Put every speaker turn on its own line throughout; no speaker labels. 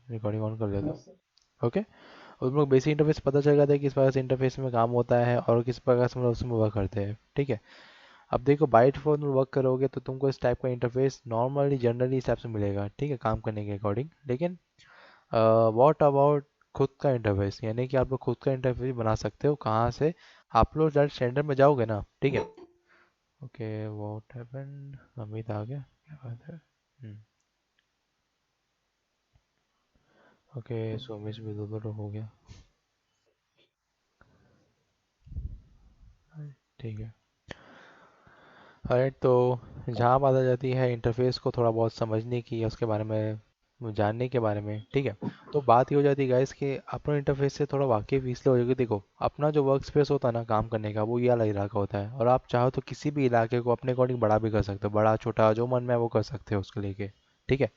Recording on कर लेता हूँ। ओके, उसमें बेसिक इंटरफेस पता चल जाता है किस प्रकार से इंटरफेस में काम होता है और किस प्रकार से हम लोग उसमें वर्क करते हैं। ठीक है, अब देखो बाई डिफॉल्ट में वर्क करोगे तो तुमको इस टाइप का इंटरफेस नॉर्मली जनरली इस टाइप से मिलेगा, ठीक है, काम करने के अकॉर्डिंग। लेकिन व्हाट अबाउट खुद का इंटरफेस, यानी कि आप लोग खुद का इंटरफेस बना सकते हो। कहाँ से? आप लोग डायरेक्ट स्टैंडर्ड में जाओगे ना, ठीक है। ओके, व्हाट हैपेंड, अमित आ गया, क्या बात है। ओके, सोमेश भी दो दो हो गया। ठीक है। राइट, तो जहाँ बात आ जाती है इंटरफेस को थोड़ा बहुत समझने की या उसके बारे में जानने के बारे में, ठीक है, तो बात ये हो जाती है गाइस कि अपना इंटरफेस से थोड़ा वाकिफ इसलिए हो जाएगा। देखो, अपना जो वर्क स्पेस होता है ना काम करने का, वो ये वाला इलाका होता है, और आप चाहो तो किसी भी इलाके को अपने अकॉर्डिंग बड़ा भी कर सकते हो, बड़ा छोटा जो मन में है वो कर सकते हो उसको लेके। ठीक है,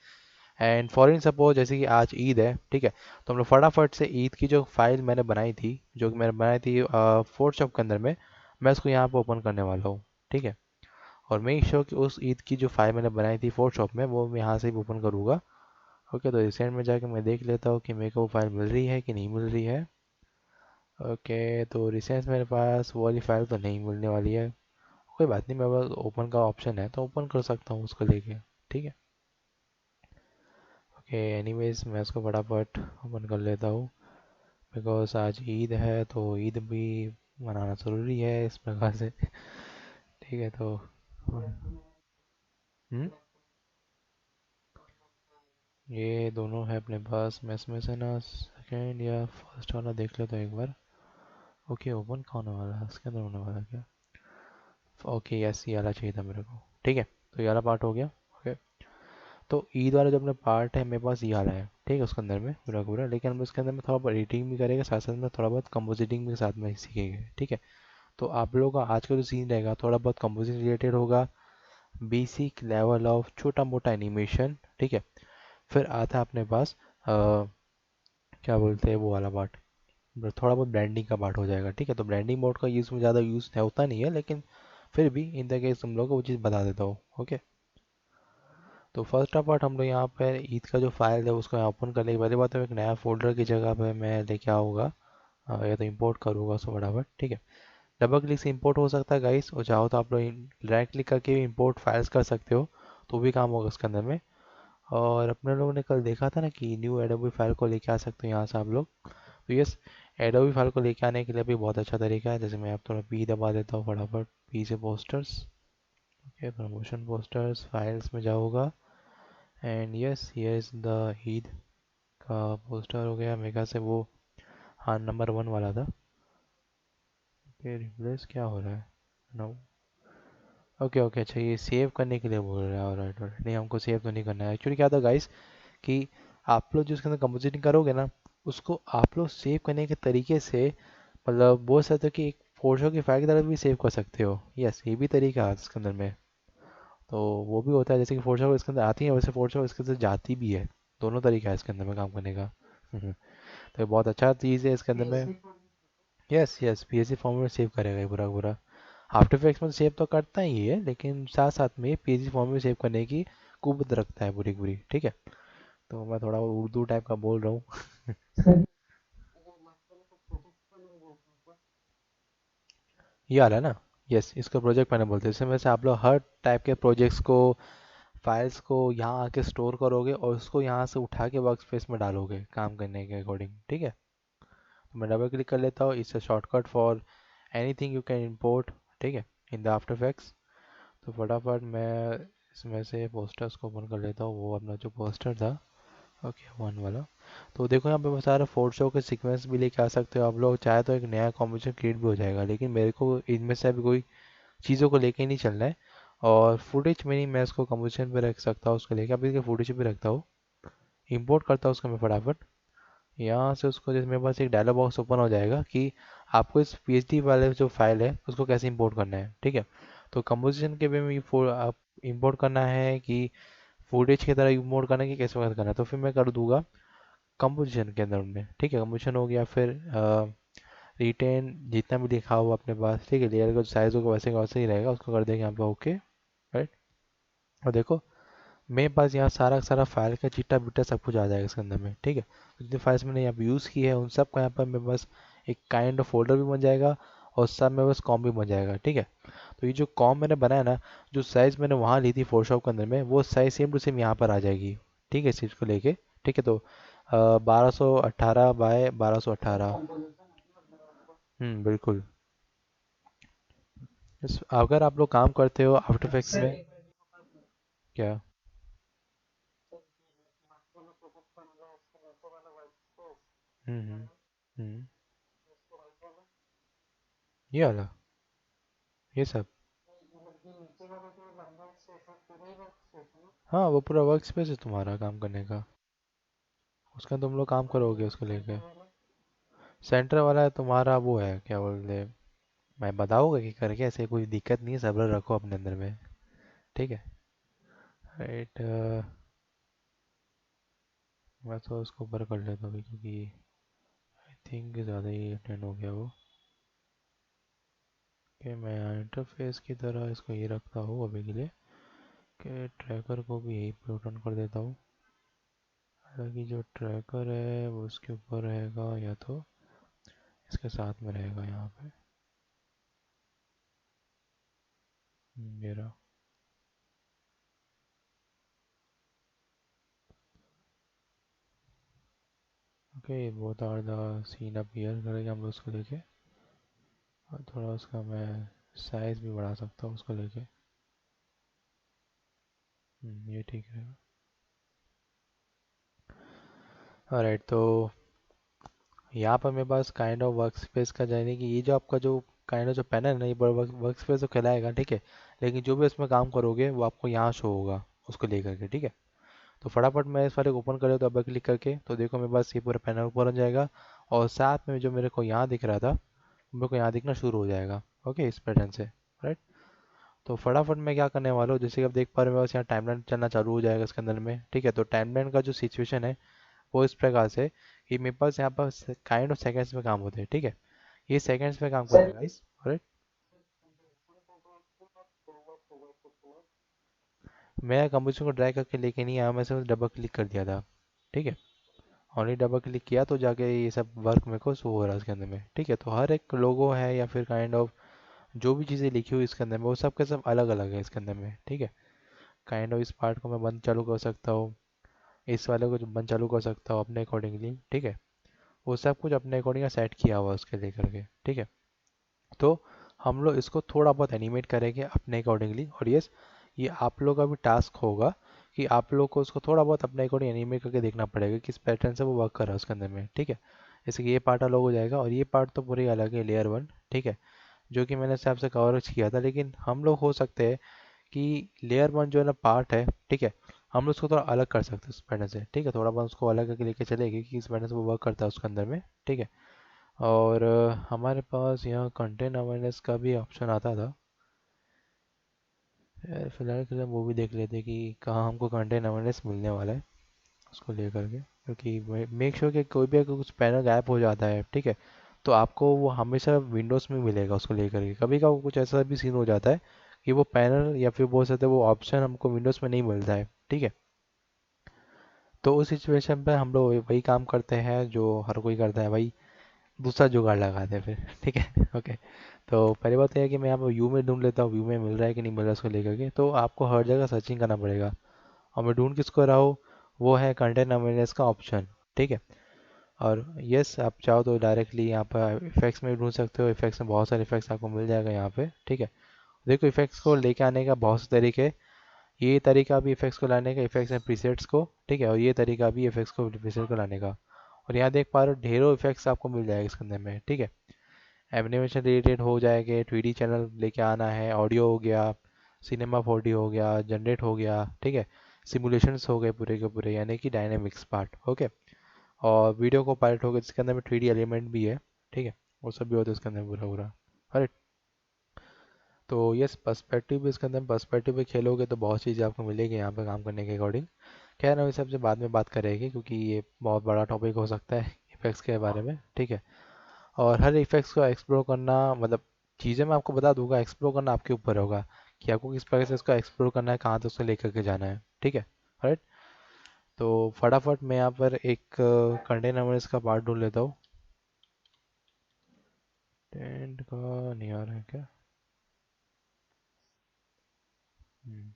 एंड फॉर इन सपोज जैसे कि आज ईद है, ठीक है, तो हम लोग फटाफट से ईद की जो फाइल मैंने बनाई थी, जो कि मैंने बनाई थी फोटोशॉप के अंदर में, मैं उसको यहाँ पे ओपन करने वाला हूँ। ठीक है, और मेक श्योर कि उस ईद की जो फाइल मैंने बनाई थी फोटोशॉप में वो मैं यहाँ से ही ओपन करूँगा। ओके, तो रिसेंट में जाके मैं देख लेता हूँ कि मेरे को वो फाइल मिल रही है कि नहीं मिल रही है। ओके, तो रिसेंट मेरे पास वो वाली फाइल तो नहीं मिलने वाली है। कोई बात नहीं, मेरे पास ओपन का ऑप्शन है तो ओपन कर सकता हूँ उसको लेके। ठीक है, ओके, एनीवेज मैं उसको फटाफट ओपन कर लेता हूँ, बिकॉज आज ईद है तो ईद भी मनाना ज़रूरी है इस प्रकार से। ठीक है, तो हम्म, ये दोनों है अपने पास। मैं इसमें से ना सेकेंड या फर्स्ट वाला देख लेता हूँ एक बार। ओके, ओपन कौन होने वाला है, इसके अंदर होने वाला है क्या? ओके, यस, ये वाला चाहिए था मेरे को। ठीक है, तो ये वाला पार्ट हो गया। ओके, तो ईद वाला जो अपना पार्ट है मेरे पास ये वाला है, ठीक है, उसके अंदर में पूरा पूरा। लेकिन हम इसके अंदर में थोड़ा बहुत एडिटिंग भी करेंगे, साथ साथ में थोड़ा बहुत कंपोजिटिंग भी साथ में सीखेंगे। ठीक है, तो आप लोगों का आज का जो सीन रहेगा थोड़ा बहुत कंपोजिशन रिलेटेड होगा, बेसिक लेवल ऑफ छोटा मोटा एनिमेशन। ठीक है, फिर आता है अपने पास क्या बोलते हैं वो वाला पार्ट, थोड़ा बहुत ब्रांडिंग का पार्ट हो जाएगा। ठीक है, तो ब्रांडिंग मोड का यूज़ में ज़्यादा यूज़ होता नहीं है, लेकिन फिर भी इन द केस तुम लोग को वो चीज़ बता देता हूँ। ओके, तो फर्स्ट पार्ट हम लोग यहाँ पर ईद का जो फाइल है उसको यहाँ ओपन करने की पहली बात है, एक नया फोल्डर की जगह पे मैं लेके आऊँगा, या तो इंपोर्ट करूँगा उसको फटाफट। ठीक है, डबल क्लिक से इंपोर्ट हो सकता है गाइस, और चाहो तो आप लोग राइट क्लिक करके भी इंपोर्ट फाइल्स कर सकते हो, तो भी काम होगा उसके अंदर में। और अपने लोगों ने कल देखा था ना कि न्यू एडोबी फाइल को लेके आ सकते हो यहाँ से आप लोग। तो यस, एडोबी फाइल को लेके आने के लिए भी बहुत अच्छा तरीका है। जैसे मैं आप थोड़ा पी दबा देता हूँ फटाफट, पी से posters, okay, promotion posters files में जाऊँगा, and yes here is the Eid का पोस्टर हो गया मेगा से वो। हाँ, नंबर वन वाला था। ओके, रिप्लेस क्या हो रहा है? नो, ओके ओके, अच्छा ये सेव करने के लिए बोल रहा है। राइट राइट, नहीं हमको सेव तो नहीं करना है। एक्चुअली क्या था गाइस कि आप लोग जो उसके अंदर कंपोजिटिंग करोगे ना, उसको आप लोग सेव करने के तरीके से मतलब बोल सकते हो कि एक फोटो की फाइल की तरह भी सेव कर सकते हो। यस, ये भी तरीका है इसके अंदर में। तो वो भी होता है, जैसे कि फोटो इसके अंदर आती है वैसे फोटो इसके अंदर जाती भी है। दोनों तरीका है इसके अंदर में काम करने का। तो ये बहुत अच्छा चीज़ है इसके अंदर में। यस यस, पीएसडी फॉर्मेट में सेव करेगा ये पूरा पूरा। आफ्टर इफेक्ट्स में सेव तो करता ही है, लेकिन साथ साथ में पीएसडी फॉर्मेट में सेव करने की कुवत रखता है पूरी पूरी। ठीक है, तो मैं थोड़ा उर्दू टाइप का बोल रहा हूँ। ये आ रहा है ना? यस, इसको प्रोजेक्ट मैंने बोलते हैं। इसमें से आप लोग हर टाइप के प्रोजेक्ट्स को, फाइल्स को यहाँ आके स्टोर करोगे और उसको यहाँ से उठा के वर्क स्पेस में डालोगे काम करने के अकॉर्डिंग। ठीक है, तो मैं डबल क्लिक कर लेता हूँ, इससे shortcut for anything you can import. ठीक है, इन द आफ्टर इफेक्ट्स। तो फटाफट मैं इसमें से पोस्टर्स को ओपन कर लेता हूँ, वो अपना जो पोस्टर था, ओके, वन वाला। तो देखो यहाँ पे बहुत सारा फोटो के सीक्वेंस भी लेके आ सकते हो आप लोग, चाहे तो एक नया कॉम्बिनेशन क्रिएट भी हो जाएगा। लेकिन मेरे को इनमें से अभी कोई चीज़ों को लेके नहीं चलना है। और फुटेज में नहीं, मैं इसको कंपोजिशन पे रख सकता हूँ, उसको लेके अभी फुटेज पे रखता हूँ, इंपोर्ट करता हूँ उसको मैं फटाफट यहाँ से। उसको जैसे मेरे पास एक डायलॉग बॉक्स ओपन हो जाएगा कि आपको इस पीएचडी वाले जो फाइल है उसको कैसे इंपोर्ट करना है। ठीक है, तो कंपोजिशन के वे में आप इंपोर्ट करना है कि फुटेज की तरह इंपोर्ट करना है कि कैसे बात करना है, तो फिर मैं कर दूंगा कंपोजिशन के अंदर में। ठीक है, कंपोजिशन हो गया, फिर रिटेन जितना भी लिखा हुआ अपने पास, ठीक है, लेयर का साइज होगा वैसे का वैसे ही रहेगा, उसको कर देंगे यहाँ पे ओके। राइट, और देखो मेरे पास यहाँ सारा का सारा फाइल का चिट्टा बिट्टा सब कुछ आ जाएगा इसके अंदर में, ठीक है। तो जितनी फाइल्स मैंने यहाँ पे यूज़ की है उन सब का यहाँ पर मेरे पास एक काइंड ऑफ फोल्डर भी बन जाएगा, और सब मेरे पास कॉम भी बन जाएगा, ठीक है। तो ये जो कॉम मैंने बनाया ना, जो साइज़ मैंने वहाँ ली थी फोटोशॉप के अंदर में, वो साइज़ सेम टू सेम यहाँ पर आ जाएगी, ठीक है, इस चीज़ को लेके। ठीक है, तो 1218 बाय 1218। बिल्कुल। अगर आप लोग काम करते हो आफ्टर इफेक्ट्स में। क्या? हम्म। हम्म। ये वाला, ये सब। हाँ, वो पूरा वर्क स्पेस है तुम्हारा काम करने का। उसका तुम लोग काम करोगे उसको लेके। सेंटर वाला है तुम्हारा, वो है क्या बोलते हैं, मैं बताऊंगा कि करके, ऐसे कोई दिक्कत नहीं है, सब्र रखो अपने अंदर में। ठीक है। राइट। मैं तो उसको ऊपर कर लेता हूँ अभी, क्योंकि आई थिंक ज़्यादा ही अटेंड हो गया वो। कि मैं इंटरफेस की तरह इसको ये रखता हूँ अभी के लिए, कि ट्रैकर को भी यही पे रिटर्न कर देता हूँ। हालांकि जो ट्रैकर है वो उसके ऊपर रहेगा, या तो इसके साथ में रहेगा यहाँ पे। ये रहा। ओके, बहुत are the scene up here करेंगे हम लोग उसको लेके। और थोड़ा उसका मैं साइज़ भी बढ़ा सकता हूँ उसको लेके। ये ठीक रहेगा। ऑलराइट, तो यहाँ पर मेरे पास काइंड ऑफ वर्क स्पेस का जाने कि ये जो आपका जो काइंड ऑफ जो पैनल है ना, ये वर्क स्पेस तो कहलाएगा, ठीक है। लेकिन जो भी इसमें काम करोगे वो आपको यहाँ शो होगा उसको लेकर के, ठीक है। तो फटाफट मैं इस वाले को ओपन कर लेता हूँ, डबल क्लिक करके, तो देखो मेरे पास ये पूरा पैनल ऊपर आ जाएगा। और साथ में जो मेरे को यहाँ दिख रहा था, मेरे को यहाँ दिखना शुरू हो जाएगा, ओके, इस पैटर्न से। राइट। तो फटाफट मैं क्या करने वाला हूँ, जैसे कि आप देख पा रहे हो, मेरे पास यहाँ टाइमलाइन चलना चालू हो जाएगा इसके अंदर में, ठीक है। तो टाइमलाइन का जो सिचुएशन है वो इस प्रकार से कि मेरे पास यहाँ पर काइंड ऑफ सेकंड्स में काम होते हैं, ठीक है। ये सेकंड्स में काम करेगा गाइस। राइट। मैं कंपोजिशन को ड्रैग करके लेके नहीं आया, मैं सिर्फ डबल क्लिक कर दिया था, ठीक है। ओनली डबल क्लिक किया तो जाके ये सब वर्क मेरे को शो हो रहा है इसके अंदर में, ठीक है। तो हर एक लोगो है या फिर काइंड ऑफ जो भी चीज़ें लिखी हुई इसके अंदर में, वो सब के सब अलग अलग है इसके अंदर में, ठीक है। काइंड ऑफ इस पार्ट को मैं बंद चालू कर सकता हूँ, इस वाले को जो बंद चालू कर सकता हूँ अपने अकॉर्डिंगली, ठीक है। वो सब कुछ अपने अकॉर्डिंग सेट किया हुआ है उसके लेकर के, ठीक है। तो हम लोग इसको थोड़ा बहुत एनिमेट करेंगे अपने अकॉर्डिंगली, और यस, ये आप लोग का भी टास्क होगा कि आप लोग को उसको थोड़ा बहुत अपने अकॉर्डिंग एनिमेट करके देखना पड़ेगा कि किस पैटर्न से वो वर्क कर रहा है उसके अंदर में, ठीक है। जैसे कि ये पार्ट अलग हो जाएगा, और ये पार्ट तो पूरी अलग है, लेयर वन, ठीक है, जो कि मैंने हिसाब से कवर किया था। लेकिन हम लोग हो सकते हैं कि लेयर वन जो है ना पार्ट है, ठीक है, हम लोग उसको थोड़ा अलग कर सकते हैं उस पैटर्न से, ठीक है। थोड़ा बहुत उसको अलग करके लेके चलेगी कि इस पैटर्न से वो वर्क करता है उसके अंदर में, ठीक है। और हमारे पास यहाँ कंटेंट अवेयरनेस का भी ऑप्शन आता था। यार फिलहाल के लिए वो भी देख लेते कि कहाँ हमको कंटेंट अवेयरनेस मिलने वाला है उसको लेकर के, क्योंकि मेक श्योर कि कोई भी अगर कुछ पैनल गायब हो जाता है, ठीक है, तो आपको वो हमेशा विंडोज़ में मिलेगा उसको लेकर के। कभी कभी कुछ ऐसा भी सीन हो जाता है कि वो पैनल या फिर बोल सकते हैं वो ऑप्शन हमको विंडोज़ में नहीं मिलता है, ठीक है। तो उस सिचुएशन पे हम लोग वही काम करते हैं जो हर कोई करता है भाई, दूसरा जुगाड़ लगाते हैं फिर। ठीक है। ओके। तो पहली बात यह है कि मैं यहाँ पर व्यू में ढूंढ लेता हूँ, व्यू में मिल रहा है कि नहीं मिल रहा है उसको लेकर के। तो आपको हर जगह सर्चिंग करना पड़ेगा, और मैं ढूंढ किसको रहा हूँ, वो है कंटेंट अवेयरनेस का ऑप्शन, ठीक है। और यस, आप चाहो तो डायरेक्टली यहाँ पर इफेक्ट्स में भी ढूंढ सकते हो, इफेक्ट्स में बहुत सारे इफेक्ट्स आपको मिल जाएगा यहाँ पे, ठीक है। देखो इफेक्ट्स को लेके आने का बहुत से तरीके, ये तरीका भी इफेक्ट्स को लाने का, इफेक्ट्स एंड प्रीसेट्स को, ठीक है, और ये तरीका भी इफेक्ट्स को प्रीसेट को लाने का। और यहाँ देख पा रहे हो ढेरों इफेक्ट्स आपको मिल जाएगा इसके अंदर में, ठीक है। एनिमेशन रिलेटेड हो जाएंगे, 3D चैनल लेके आना है, ऑडियो हो गया, सिनेमा 4D हो गया, जनरेट हो गया, ठीक है, सिमुलेशंस हो गए पूरे के पूरे, यानी कि डायनेमिक्स पार्ट, ओके। और वीडियो को पायलट हो गया जिसके अंदर में 3D एलिमेंट भी है, ठीक है, वो सब भी होता है इसके अंदर पूरा पूरा। अरे, तो यस, पर्सपेक्टिव भी इसके अंदर, पर्सपेक्टिव भी खेलोगे तो बहुत चीज़ें आपको मिलेगी यहाँ पे काम करने के अकॉर्डिंग। खैर हम इस सबसे बाद में बात करेंगे, क्योंकि ये बहुत बड़ा टॉपिक हो सकता है इफेक्ट्स के बारे में, ठीक है। और हर इफेक्ट्स को एक्सप्लोर करना, मतलब चीज़ें मैं आपको बता दूंगा, एक्सप्लोर करना आपके ऊपर होगा कि आपको किस प्रकार से इसको एक्सप्लोर करना है, कहाँ तक उसको लेकर के जाना है, ठीक है। राइट। तो फटाफट मैं यहाँ पर एक कंटेनर में इसका पार्ट ढूंढ लेता हूँ। टेंट का नहीं आ रहा है क्या? हम्म,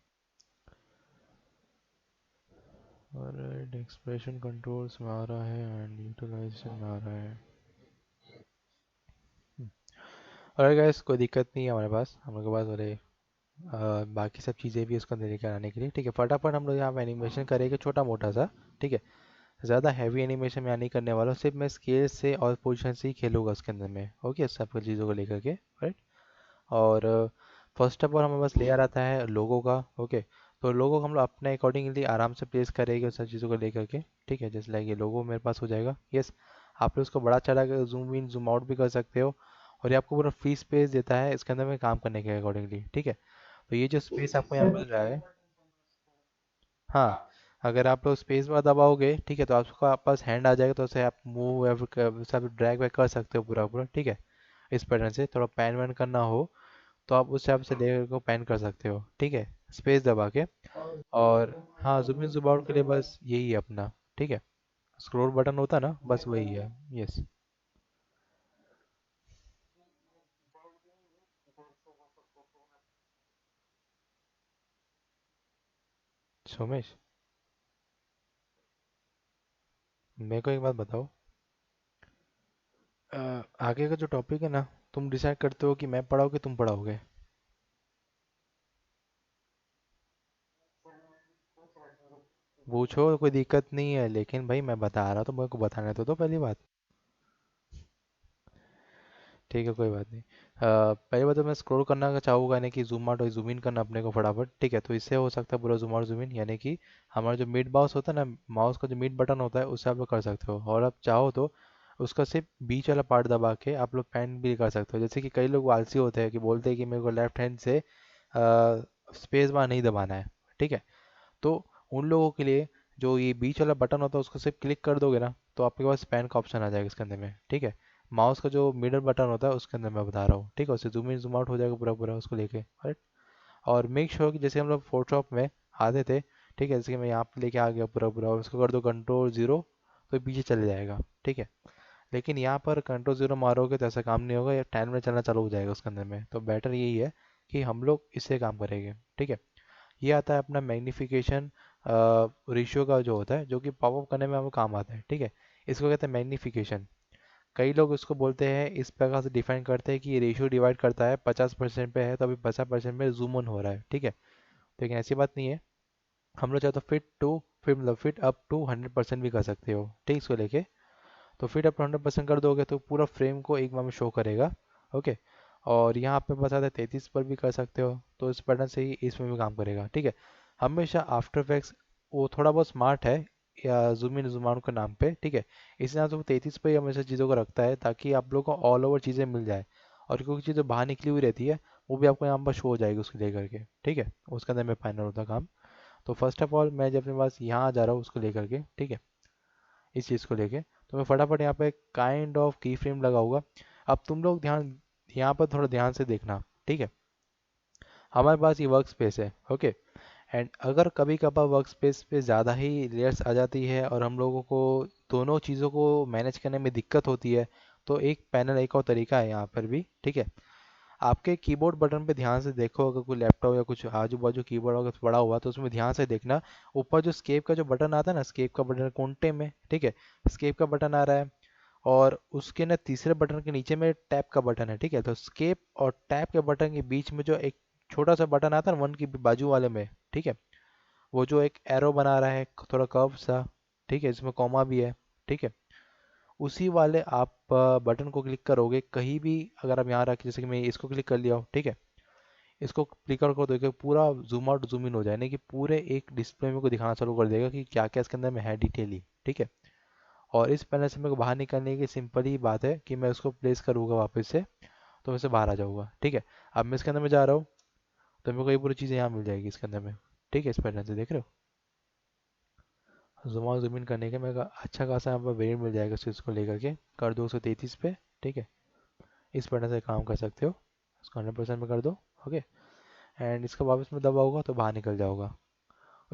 और एक्सप्रेशन कंट्रोल्स में आ रहा है एंड यूटिलाइजेशन में आ रहा है। और गाइस कोई दिक्कत नहीं है हमारे पास, हम लोग के पास वाले बाकी सब चीज़ें भी उसको अंदर लेकर आने के लिए। ठीक है, फटाफट हम लोग यहाँ पे एनिमेशन करेंगे छोटा मोटा सा। ठीक है, ज़्यादा हैवी एनिमेशन मैं यहाँ नहीं करने वाला हूँ, सिर्फ मैं स्केल से और पोजीशन से ही खेलूंगा उसके अंदर में। ओके, सब चीज़ों को लेकर के, राइट। और फर्स्ट ऑफ ऑल हमारे पास लेयर आता है लोगों का। ओके, तो लोगों को हम लोग अपने अकॉर्डिंगली आराम से प्लेस करेंगे उस सब चीज़ों को लेकर के। ठीक है, जैसे लाइक ये लोगो मेरे पास हो जाएगा। यस, आप लोग उसको बड़ा चढ़ा कर जूम इन जूम आउट भी कर सकते हो, और ये आपको पूरा फ्री स्पेस देता है इसके अंदर में काम करने के अकॉर्डिंगली। ठीक है, तो ये जो स्पेस आपको यहाँ मिल रहा है, हाँ, अगर आप लोग स्पेस बार दबाओगे, ठीक है, तो आपका पास हैंड आ जाएगा, तो उसे आप मूव या फिर सब ड्रैग वैग कर सकते हो पूरा पूरा। ठीक है, इस पैटर्न से थोड़ा पैन वैन करना हो तो आप उस हिसाब से लेयर को पैन कर सकते हो। ठीक है, स्पेस दबा के। और हाँ, जूम इन जूम आउट के लिए बस यही है अपना। ठीक है, स्क्रॉल बटन होता है ना, बस वही है। यस। सोमेश, मेरे को एक बात बताओ, आगे का जो टॉपिक है ना, तुम डिसाइड करते हो कि मैं पढ़ाऊँ कि तुम पढ़ाओगे? पूछो, कोई दिक्कत नहीं है, लेकिन भाई मैं बता रहा, तो मेरे को बताने तो पहली बात। ठीक है, कोई बात नहीं। पहली बात तो मैं स्क्रॉल करना का चाहूँगा, यानी कि जूम आउट और जूम इन करना अपने को फटाफट। ठीक है, तो इससे हो सकता है पूरा जूम आउट जूम इन, यानी कि हमारा जो मिड माउस होता है ना, माउस का जो मिड बटन होता है, उससे आप लोग कर सकते हो। और आप चाहो तो उसका सिर्फ बीच वाला पार्ट दबा के आप लोग पैन भी कर सकते हो। जैसे कि कई लोग आलसी होते हैं कि बोलते हैं कि मेरे को लेफ्ट हैंड से स्पेस बार नहीं दबाना है। ठीक है, तो उन लोगों के लिए जो ये बीच वाला बटन होता है उसको सिर्फ क्लिक कर दोगे ना, तो आपके पास पैन का ऑप्शन आ जाएगा इसके अंदर में। ठीक है, माउस का जो मिडल बटन होता है उसके अंदर मैं बता रहा हूँ। ठीक है, उससे जूम इन जूम आउट हो जाएगा पूरा पूरा उसको लेके, राइट। और मेक श्योर कि जैसे हम लोग फोटोशॉप में आते थे, ठीक है, जैसे कि मैं यहाँ पे लेके आ गया पूरा पूरा, और उसको कर दो कंट्रोल जीरो, तो पीछे चले जाएगा। ठीक है, लेकिन यहाँ पर कंट्रोल जीरो मारोगे तो ऐसा काम नहीं होगा, या 10 में चलना चालू हो जाएगा उसके अंदर में। तो बेटर यही है कि हम लोग इससे काम करेंगे। ठीक है, ये आता है अपना मैग्नीफिकेशन रेशियो का जो होता है, जो कि पॉपअप करने में हमें काम आता है। ठीक है, इसको कहते हैं मैग्नीफिकेशन। कई लोग इसको बोलते हैं, इस प्रकार से डिफाइन करते हैं कि ये रेशियो डिवाइड करता है 50% पे है तो अभी 50% में जूम ऑन हो रहा है। ठीक है, लेकिन ऐसी बात नहीं है। हम लोग चाहे तो फिट मतलब फिट अप टू 100% भी कर सकते हो। ठीक, इसको लेके तो फिट अप 100% कर दोगे तो पूरा फ्रेम को एक बार में शो करेगा। ओके, और यहाँ पे बता दें 33 पर भी कर सकते हो, तो इस बटन से ही इसमें भी काम करेगा। ठीक है, हमेशा आफ्टर इफेक्ट्स वो थोड़ा बहुत स्मार्ट है, या जूम इन जूम आउट के नाम पे। ठीक है, इस नाम से वो 33 पे ही हमेशा चीज़ों को रखता है, ताकि आप लोग को ऑल ओवर चीज़ें मिल जाए, और कोई चीज़ें बाहर निकली हुई रहती है वो भी आपको यहाँ पर शो हो जाएगी उसको लेकर के। ठीक है, उसके अंदर में फाइनल होता काम। तो फर्स्ट ऑफ ऑल मैं जब अपने पास यहाँ आ जा रहा हूँ उसको लेकर के, ठीक है, इस चीज़ को लेके, तो मैं फटाफट यहाँ पे काइंड ऑफ की फ्रेम लगाऊंगा। अब तुम लोग ध्यान, यहाँ पर थोड़ा ध्यान से देखना। ठीक है, हमारे पास ये वर्क स्पेस है। ओके, एंड अगर कभी कभार वर्क स्पेस पे ज़्यादा ही लेयर्स आ जाती है और हम लोगों को दोनों चीज़ों को मैनेज करने में दिक्कत होती है, तो एक पैनल, एक और तरीका है यहाँ पर भी। ठीक है, आपके कीबोर्ड बटन पे ध्यान से देखो, अगर कोई लैपटॉप या कुछ आजू बाजू कीबोर्ड अगर पड़ा हुआ तो उसमें ध्यान से देखना। ऊपर जो स्केप का जो बटन आता है ना, स्केप का बटन कोनटे में, ठीक है, स्केप का बटन आ रहा है, और उसके ना तीसरे बटन के नीचे में टैप का बटन है। ठीक है, तो स्केप और टैप के बटन के बीच में जो एक छोटा सा बटन आता है ना, वन की बाजू वाले में, ठीक है, वो जो एक एरो बना रहा है थोड़ा कर्व सा, ठीक है, इसमें कॉमा भी है। ठीक है, उसी वाले आप बटन को क्लिक करोगे कहीं भी, अगर आप यहाँ रख, जैसे कि मैं इसको क्लिक कर लिया हूँ। ठीक है, इसको क्लिक कर दोगे पूरा जूम आउट जूम इन हो जाए, यानी कि पूरे एक डिस्प्ले में को दिखाना चालू कर देगा कि क्या क्या इसके अंदर में है डिटेली। ठीक है, और इस पैनल से मेरे को बाहर निकलने की सिंपल ही बात है कि मैं उसको प्लेस करूँगा वापस से, तो मैं से बाहर आ जाऊँगा। ठीक है, अब मैं इसके अंदर में जा रहा हूँ, तो मेरे को ये पूरी चीज़ें यहाँ मिल जाएगी इसके अंदर में। ठीक है, इस पैनल से देख रहे हो, जूम आउट जूम इन करने का मेरे को अच्छा खासा यहाँ पर वेरिएंट मिल जाएगा इस चीज़ को लेकर के। कर दो 133 पे। ठीक है, इस पैटर्न से काम कर सकते हो, इसको 100% में कर दो। ओके, एंड इसका वापस में दबाओगा तो बाहर निकल जाओगा।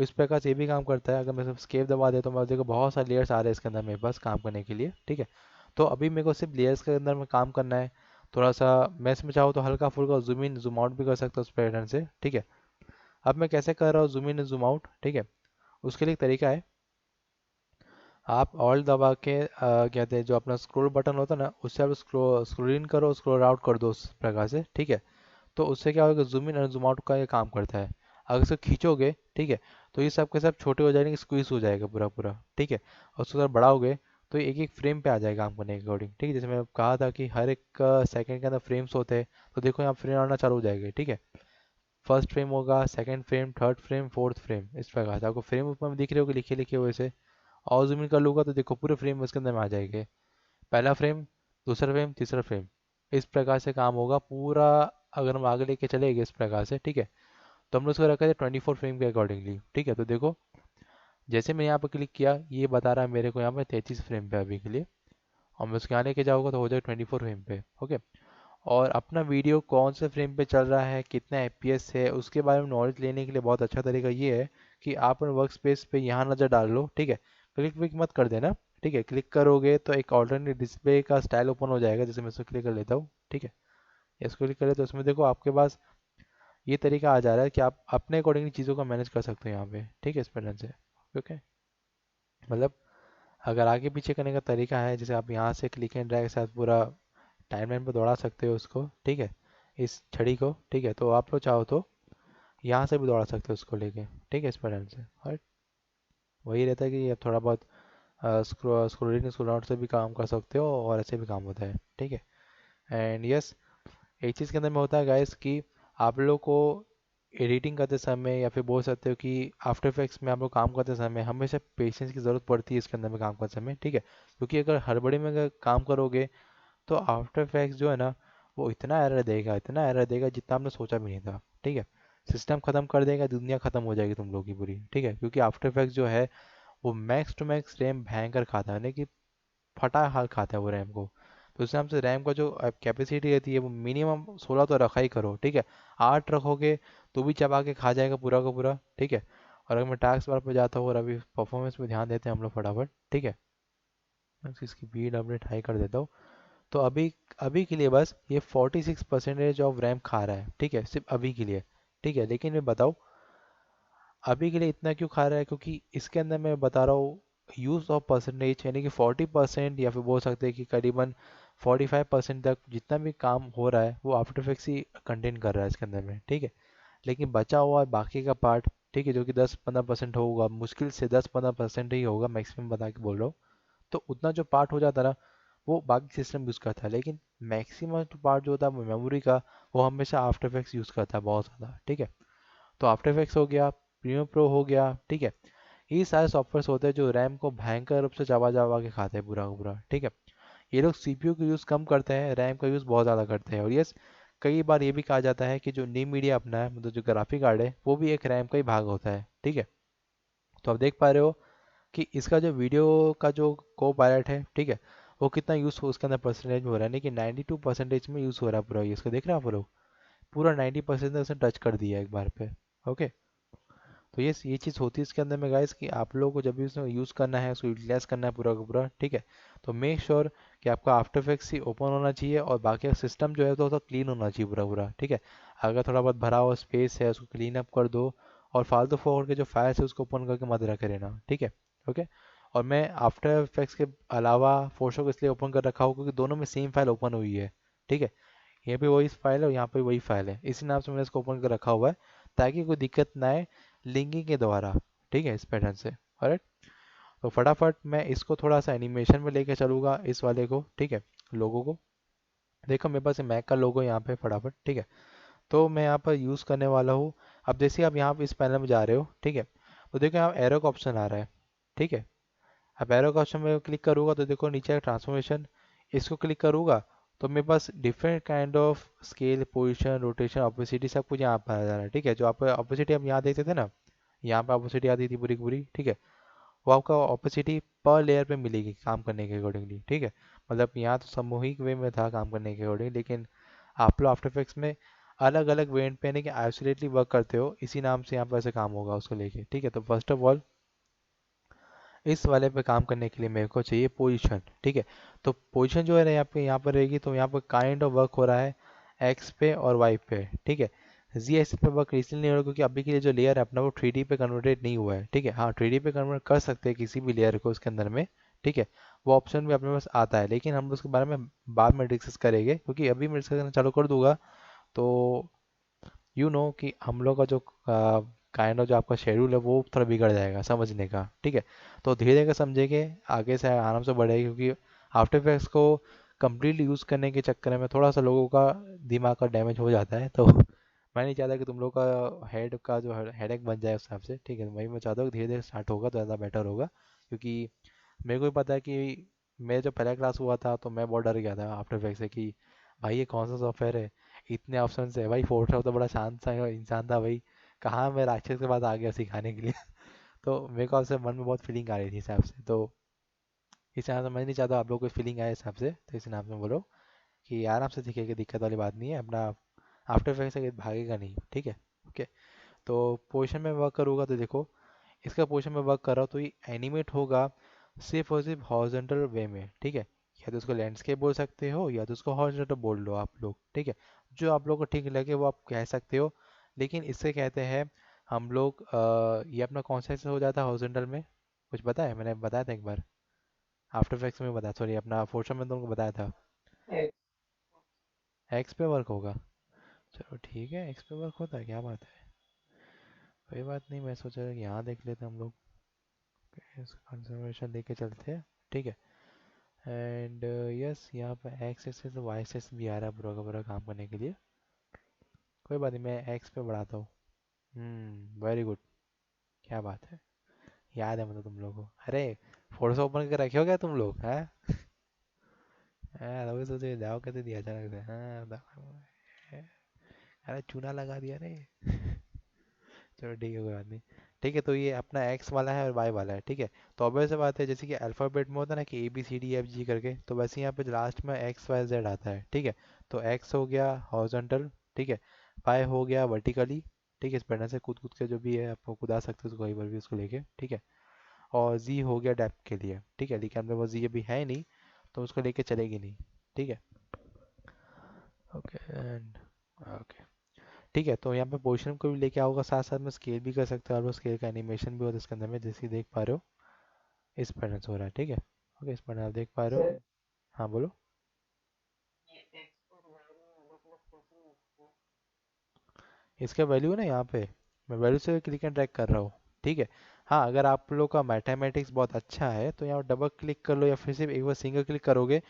इस प्रकार से ये भी काम करता है। अगर मैं स्केप दबा दे तो मैं देखो बहुत सारे लेयर्स आ रहे हैं इसके अंदर मेरे पास काम करने के लिए, ठीक है। तो अभी मेरे को सिर्फ लेयर्स के अंदर में काम करना है। थोड़ा सा मैं इसमें चाहूँ तो हल्का फुल्का जूम इन जूम आउट भी कर सकता हूँ उस पैटर्न से, ठीक है। अब मैं कैसे कर रहा हूँ जूम इन जूम आउट, ठीक है। उसके लिए एक तरीका है, आप ऑल दबा के कहते हैं जो अपना स्क्रॉल बटन होता है ना, उससे आप स्क्रॉल इन करो, स्क्रॉल आउट कर दो उस प्रकार से, ठीक है। तो उससे क्या होगा, जूम इन और जूम आउट का ये काम करता है। अगर इसे खींचोगे, ठीक है, तो ये सब के सब छोटे हो जाएंगे, स्क्वीज हो जाएगा पूरा पूरा, ठीक है। और उसको अगर बढ़ाओगे तो एक एक फ्रेम पे आ जाएगा काम करने के अकॉर्डिंग, ठीक है। जैसे मैं कहा था कि हर एक सेकंड के अंदर फ्रेम्स होते हैं, तो देखो यहाँ फ्रेम आना चालू हो जाएगा, ठीक है। फर्स्ट फ्रेम होगा, second frame, third frame, fourth frame, इस प्रकार से आपको फ्रेम ऊपर में दिख रहे होगे लिखे लिखे हुए से। और जूम इन कर लूँगा तो देखो पूरे फ्रेम उसके अंदर में आ जाएंगे। पहला फ्रेम, दूसरा फ्रेम, तीसरा फ्रेम, इस प्रकार से काम होगा पूरा। अगर हम आगे लेके चलेंगे इस प्रकार से, ठीक है, तो हमने उसको रखा है 24 फ्रेम के अकॉर्डिंगली, ठीक है। तो देखो जैसे मैं यहाँ पर क्लिक किया, ये बता रहा है मेरे को यहाँ पे 33 फ्रेम पे अभी के लिए। और मैं उसके आने के जाऊँगा तो हो जाएगा 24 फ्रेम पे, ओके। और अपना वीडियो कौन से फ्रेम पे चल रहा है, कितना एफपीएस है, उसके बारे में नॉलेज लेने के लिए बहुत अच्छा तरीका ये है कि आप अपने वर्क स्पेस पे यहाँ नज़र डाल लो, ठीक है। क्लिक विक मत कर देना, ठीक है। क्लिक करोगे तो एक ऑल्टरनेट डिस्प्ले का स्टाइल ओपन हो जाएगा, जैसे मैं इसको क्लिक कर लेता हूँ, ठीक है। इसको क्लिक करें तो उसमें देखो आपके पास ये तरीका आ जा रहा है कि आप अपने अकॉर्डिंग चीज़ों को मैनेज कर सकते हो यहाँ पे, ठीक है, इस पैटर्न से, ओके। मतलब अगर आगे पीछे करने का तरीका है, जैसे आप यहाँ से क्लिक एंड ड्रैग के साथ पूरा टाइमलाइन पर दौड़ा सकते हो उसको, ठीक है, इस छड़ी को, ठीक है। तो आप लोग चाहो तो यहाँ से भी दौड़ा सकते हो उसको लेके, ठीक है, इस पैटर्न से। और वही रहता है कि आप थोड़ा बहुत स्क्रोलिंग स्क्रोल आउट से भी काम कर सकते हो और ऐसे भी काम होता है, ठीक है। एंड यस, एक चीज़ के अंदर में होता है गाइस कि आप लोग को एडिटिंग करते समय या फिर बोल सकते हो कि आफ्टर इफेक्ट्स में आप लोग काम करते समय हमेशा पेशेंस की ज़रूरत पड़ती है इसके अंदर में काम करते समय, ठीक है। क्योंकि अगर हड़बड़ी में अगर काम करोगे तो आफ्टर इफेक्ट्स जो है ना, वो इतना एरर देगा, इतना एरर देगा जितना आपने सोचा भी नहीं था, ठीक है। सिस्टम ख़त्म कर देगा, दुनिया ख़त्म हो जाएगी तुम लोग की पूरी, ठीक है। क्योंकि आफ्टर इफेक्ट्स जो है वो मैक्स टू मैक्स रैम भयंकर खाता है, यानी कि फटा हाल खाता है वो रैम को। तो उस हिसाब से रैम का जो कैपेसिटी रहती है वो मिनिमम 16 तो रखा ही करो, ठीक है। 8 रखोगे तो भी चबा के खा जाएगा पूरा का पूरा, ठीक है। और अगर मैं टास्क बार पे जाता हूँ और अभी परफॉर्मेंस पे ध्यान देते हैं हम लोग फटाफट, ठीक है। मैं इसकी स्पीड अपडेट हाई कर देता हूँ। तो अभी अभी के लिए बस ये 46% ऑफ रैम खा रहा है, ठीक है, सिर्फ अभी के लिए, ठीक है। लेकिन मैं बताऊँ अभी के लिए इतना क्यों खा रहा है, क्योंकि इसके अंदर मैं बता रहा हूँ यूज़ ऑफ परसेंटेज, यानी कि 40% या फिर बोल सकते हैं कि करीबन 45% तक जितना भी काम हो रहा है वो आफ्टर इफेक्ट्स ही कंटेन कर रहा है इसके अंदर में, ठीक है। लेकिन बचा हुआ बाकी का पार्ट, ठीक है, जो कि 10-15% होगा, मुश्किल से 10-15% ही होगा, मैक्सिमम बता के बोल रहा हूँ। तो उतना जो पार्ट हो जाता है ना, वो बाकी सिस्टम यूज़ करता है। लेकिन मैक्सिमम जो पार्ट जो होता है मेमोरी का, वो हमेशा आफ्टर इफेक्ट्स यूज़ करता है बहुत ज़्यादा, ठीक है। तो आफ्टर इफेक्ट्स हो गया, प्रीमियर प्रो हो गया, ठीक है। ये सारे सॉफ्टवेयर होते हैं जो रैम को भयंकर रूप से चबा चबा के खाते हैं पूरा का पूरा, ठीक है। ये लोग सीपीयू का यूज़ कम करते हैं, रैम का यूज़ बहुत ज़्यादा करते हैं। और यस, कई बार ये भी कहा जाता है कि जो नी मीडिया अपना है, मतलब जो ग्राफिक कार्ड है, वो भी एक रैम का ही भाग होता है, ठीक है। तो आप देख पा रहे हो कि इसका जो वीडियो का जो को पायलट है, ठीक है, वो कितना यूज़ हो उसके अंदर परसेंटेज में हो रहा है, यानी कि 92% में यूज़ हो रहा है पूरा। ये इसको देख रहे हैं आप लोग, पूरा 90% उसने टच कर दिया एक बार पे, ओके। तो ये चीज़ होती है इसके अंदर में गाइस कि आप लोगों को जब भी उसको यूज़ करना है, उसको यूटिलाइज करना है पूरा का पूरा, ठीक है। तो मेक श्योर कि आपका आफ्टर इफेक्ट्स ही ओपन होना चाहिए और बाकी का सिस्टम जो है तो क्लीन होना चाहिए पूरा पूरा, ठीक है। अगर थोड़ा बहुत भरा हुआ स्पेस है उसको क्लीन अप कर दो। और फालतू फोड़ के जो फाइल्स है उसको ओपन करके मत रखे रहना, ठीक है, ओके। और मैं आफ्टर इफेक्ट्स के अलावा फोटोशॉप को इसलिए ओपन कर रखा हूँ क्योंकि दोनों में सेम फाइल ओपन हुई है, ठीक है। यहाँ पे वही फाइल है और यहाँ पे वही फाइल है, इसी नाम से मैंने इसको ओपन कर रखा हुआ है ताकि कोई दिक्कत ना आए लिंकिंग के द्वारा, ठीक है, इस पैटर्न से। ऑलराइट, तो फटाफट मैं इसको थोड़ा सा एनिमेशन में लेके चलूँगा इस वाले को, ठीक है, लोगों को। देखो मेरे पास मैक का लोगो यहाँ पे फटाफट, ठीक है। तो मैं यहाँ पर यूज़ करने वाला हूँ। अब जैसे आप यहाँ पे इस पैनल में जा रहे हो, ठीक है, तो देखो यहाँ एरो का ऑप्शन आ रहा है, ठीक है। अब एरो का ऑप्शन में क्लिक करूँगा तो देखो नीचे ट्रांसफॉर्मेशन, इसको क्लिक करूँगा तो मेरे पास different kind of scale, position, rotation, opacity सब कुछ यहाँ पर आ जा रहा है, ठीक है। जो आप ऑपोसिटी हम यहाँ देखते थे ना, यहाँ पे ऑपोसिटी आती थी पूरी की पूरी, ठीक है। वो आपका ऑपोसिटी पर लेयर पे मिलेगी काम करने के अकॉर्डिंगली, ठीक है। मतलब यहाँ तो सामूहिक वे में था काम करने के अकॉर्डिंग, लेकिन आप लोग आफ्टर इफेक्ट्स में अलग अलग वेरिएंट पे यानी कि आइसोलेटली वर्क करते हो, इसी नाम से यहाँ पर ऐसे काम होगा उसको लेके, ठीक है। तो फर्स्ट ऑफ ऑल इस वाले पे काम करने के लिए मेरे को चाहिए पोजीशन, ठीक है। तो पोजीशन जो है ना यहाँ पर रहेगी, तो यहाँ पर काइंड ऑफ वर्क हो रहा है एक्स पे और वाई पे, ठीक है। जी एक्सिस पे वर्क इसलिए नहीं हो रहा क्योंकि अभी के लिए जो लेयर है अपना वो 3D पे कन्वर्टेड नहीं हुआ है, ठीक है। हाँ 3D पे कन्वर्ट कर सकते हैं किसी भी लेयर को उसके अंदर में, ठीक है। वो ऑप्शन भी अपने पास आता है, लेकिन हम उसके बारे में बाद में डिस्कस करेंगे, क्योंकि अभी मैं डिस्कस करना चालू कर दूंगा तो कि हम लोग का जो काइंड ऑफ जो आपका शेड्यूल है वो थोड़ा बिगड़ जाएगा समझने का, ठीक है। तो धीरे धीरे समझेंगे, आगे से आराम से बढ़ेगा, क्योंकि आफ्टर इफेक्ट्स को कम्प्लीटली यूज़ करने के चक्कर में थोड़ा सा लोगों का दिमाग का डैमेज हो जाता है। तो मैं नहीं चाहता कि तुम लोग का हेड का जो हेडेक बन जाए उस हिसाब से, ठीक है। वही मैं चाहता हूँ धीरे धीरे स्टार्ट होगा तो ज़्यादा बेटर होगा, क्योंकि मेरे को भी पता है कि मैं जब पहला क्लास हुआ था तो मैं बहुत डर गया था आफ्टर इफेक्ट से कि भाई ये कौन सा सॉफ्टवेयर है, इतने ऑप्शन है भाई। फोटोशॉप तो बड़ा शांत सा इंसान था भाई, कहाँ मैं राक्षस के बाद आ गया सिखाने के लिए। तो मेरे को आपसे मन में बहुत फीलिंग आ रही थी इस हिसाब से, तो इस हिसाब से मैं नहीं चाहता आप लोग को फीलिंग आए इस हिसाब से, तो इस हिसाब से बोलो कि आराम से सीखेगा, दिक्कत वाली बात नहीं है अपना। आफ्टर इफेक्ट से भागेगा नहीं, ठीक है। ओके। तो पोजिशन में वर्क करूँगा तो देखो, इसका पोजिशन में वर्क कर रहा हूँ तो ये एनिमेट होगा सिर्फ और सिर्फ हॉरिजॉन्टल वे में, ठीक है। या तो उसको लैंडस्केप बोल सकते हो या तो उसको हॉरिजॉन्टल बोल लो आप लोग, ठीक है। जो आप लोग को ठीक लगे वो आप कह सकते हो, लेकिन इससे कहते हैं हम लोग ये अपना कौन सा हो जाता है हॉरिजॉन्टल में, कुछ पता है? मैंने बताया था एक बार आफ्टर इफेक्ट्स में, बताया सॉरी अपना फोटोशॉप में तुमको बताया था एक्स पे वर्क होगा। चलो ठीक है, एक्स पे वर्क होता है, क्या बात है। कोई बात नहीं, मैं सोचा कि यहाँ देख लेते हम लोग, कंसर्वेशन लेके चलते हैं, ठीक है। एंड यस यहाँ पर एक्स एक्सेस वाई एक्सेस भी आ रहा है पूरा का पूरा काम करने के लिए। कोई बात नहीं, मैं एक्स पे बढ़ाता हूँ। वेरी गुड, क्या बात है, याद है मतलब तुम लोगों को। अरे फोटो ओपन करके रखे हो क्या तुम लोग हैं? लोग सोचे जाओ कैसे दिया अचानक से, हाँ अरे चूना लगा दिया रे। चलो ठीक है, कोई बात नहीं। ठीक है, तो ये अपना एक्स वाला है और वाई वाला है, ठीक है। तो ऑब्वियस सी बात है, जैसे कि अल्फ़ाबेट में होता है ना कि ABCDEFG करके, तो वैसे यहाँ पे लास्ट में XYZ आता है, ठीक है। तो एक्स हो गया हॉरिजॉन्टल, ठीक है। वाई हो गया वर्टिकली, ठीक है। इस पैटर्न से कूद कूद के जो भी है आपको कुदा सकते हो उसको, कहीं पर भी उसको लेके, ठीक है। और जी हो गया डेप्थ के लिए, ठीक है। लेकिन अपने पास जी अभी है नहीं तो उसको लेके चलेगी नहीं, ठीक है। ओके एंड ओके, ठीक है। तो यहाँ पे पोजिशन को भी लेके आओगे, साथ साथ में स्केल भी कर सकते हो, और स्केल का एनिमेशन भी होता है इसके अंदर में, जैसे कि देख पा रहे हो इस पैटर्न से हो रहा है, ठीक है। ओके, इस पैटर्न आप देख पा रहे हो। हाँ बोलो। इसका वैल्यू है ना यहाँ पे, मैं वैल्यू से क्लिक एंड ड्रैग कर रहा हूँ, ठीक है। हाँ अगर आप लोग का मैथमेटिक्स बहुत अच्छा है तो यहाँ डबल क्लिक कर लो, या फिर सिर्फ एक बार सिंगल क्लिक करोगे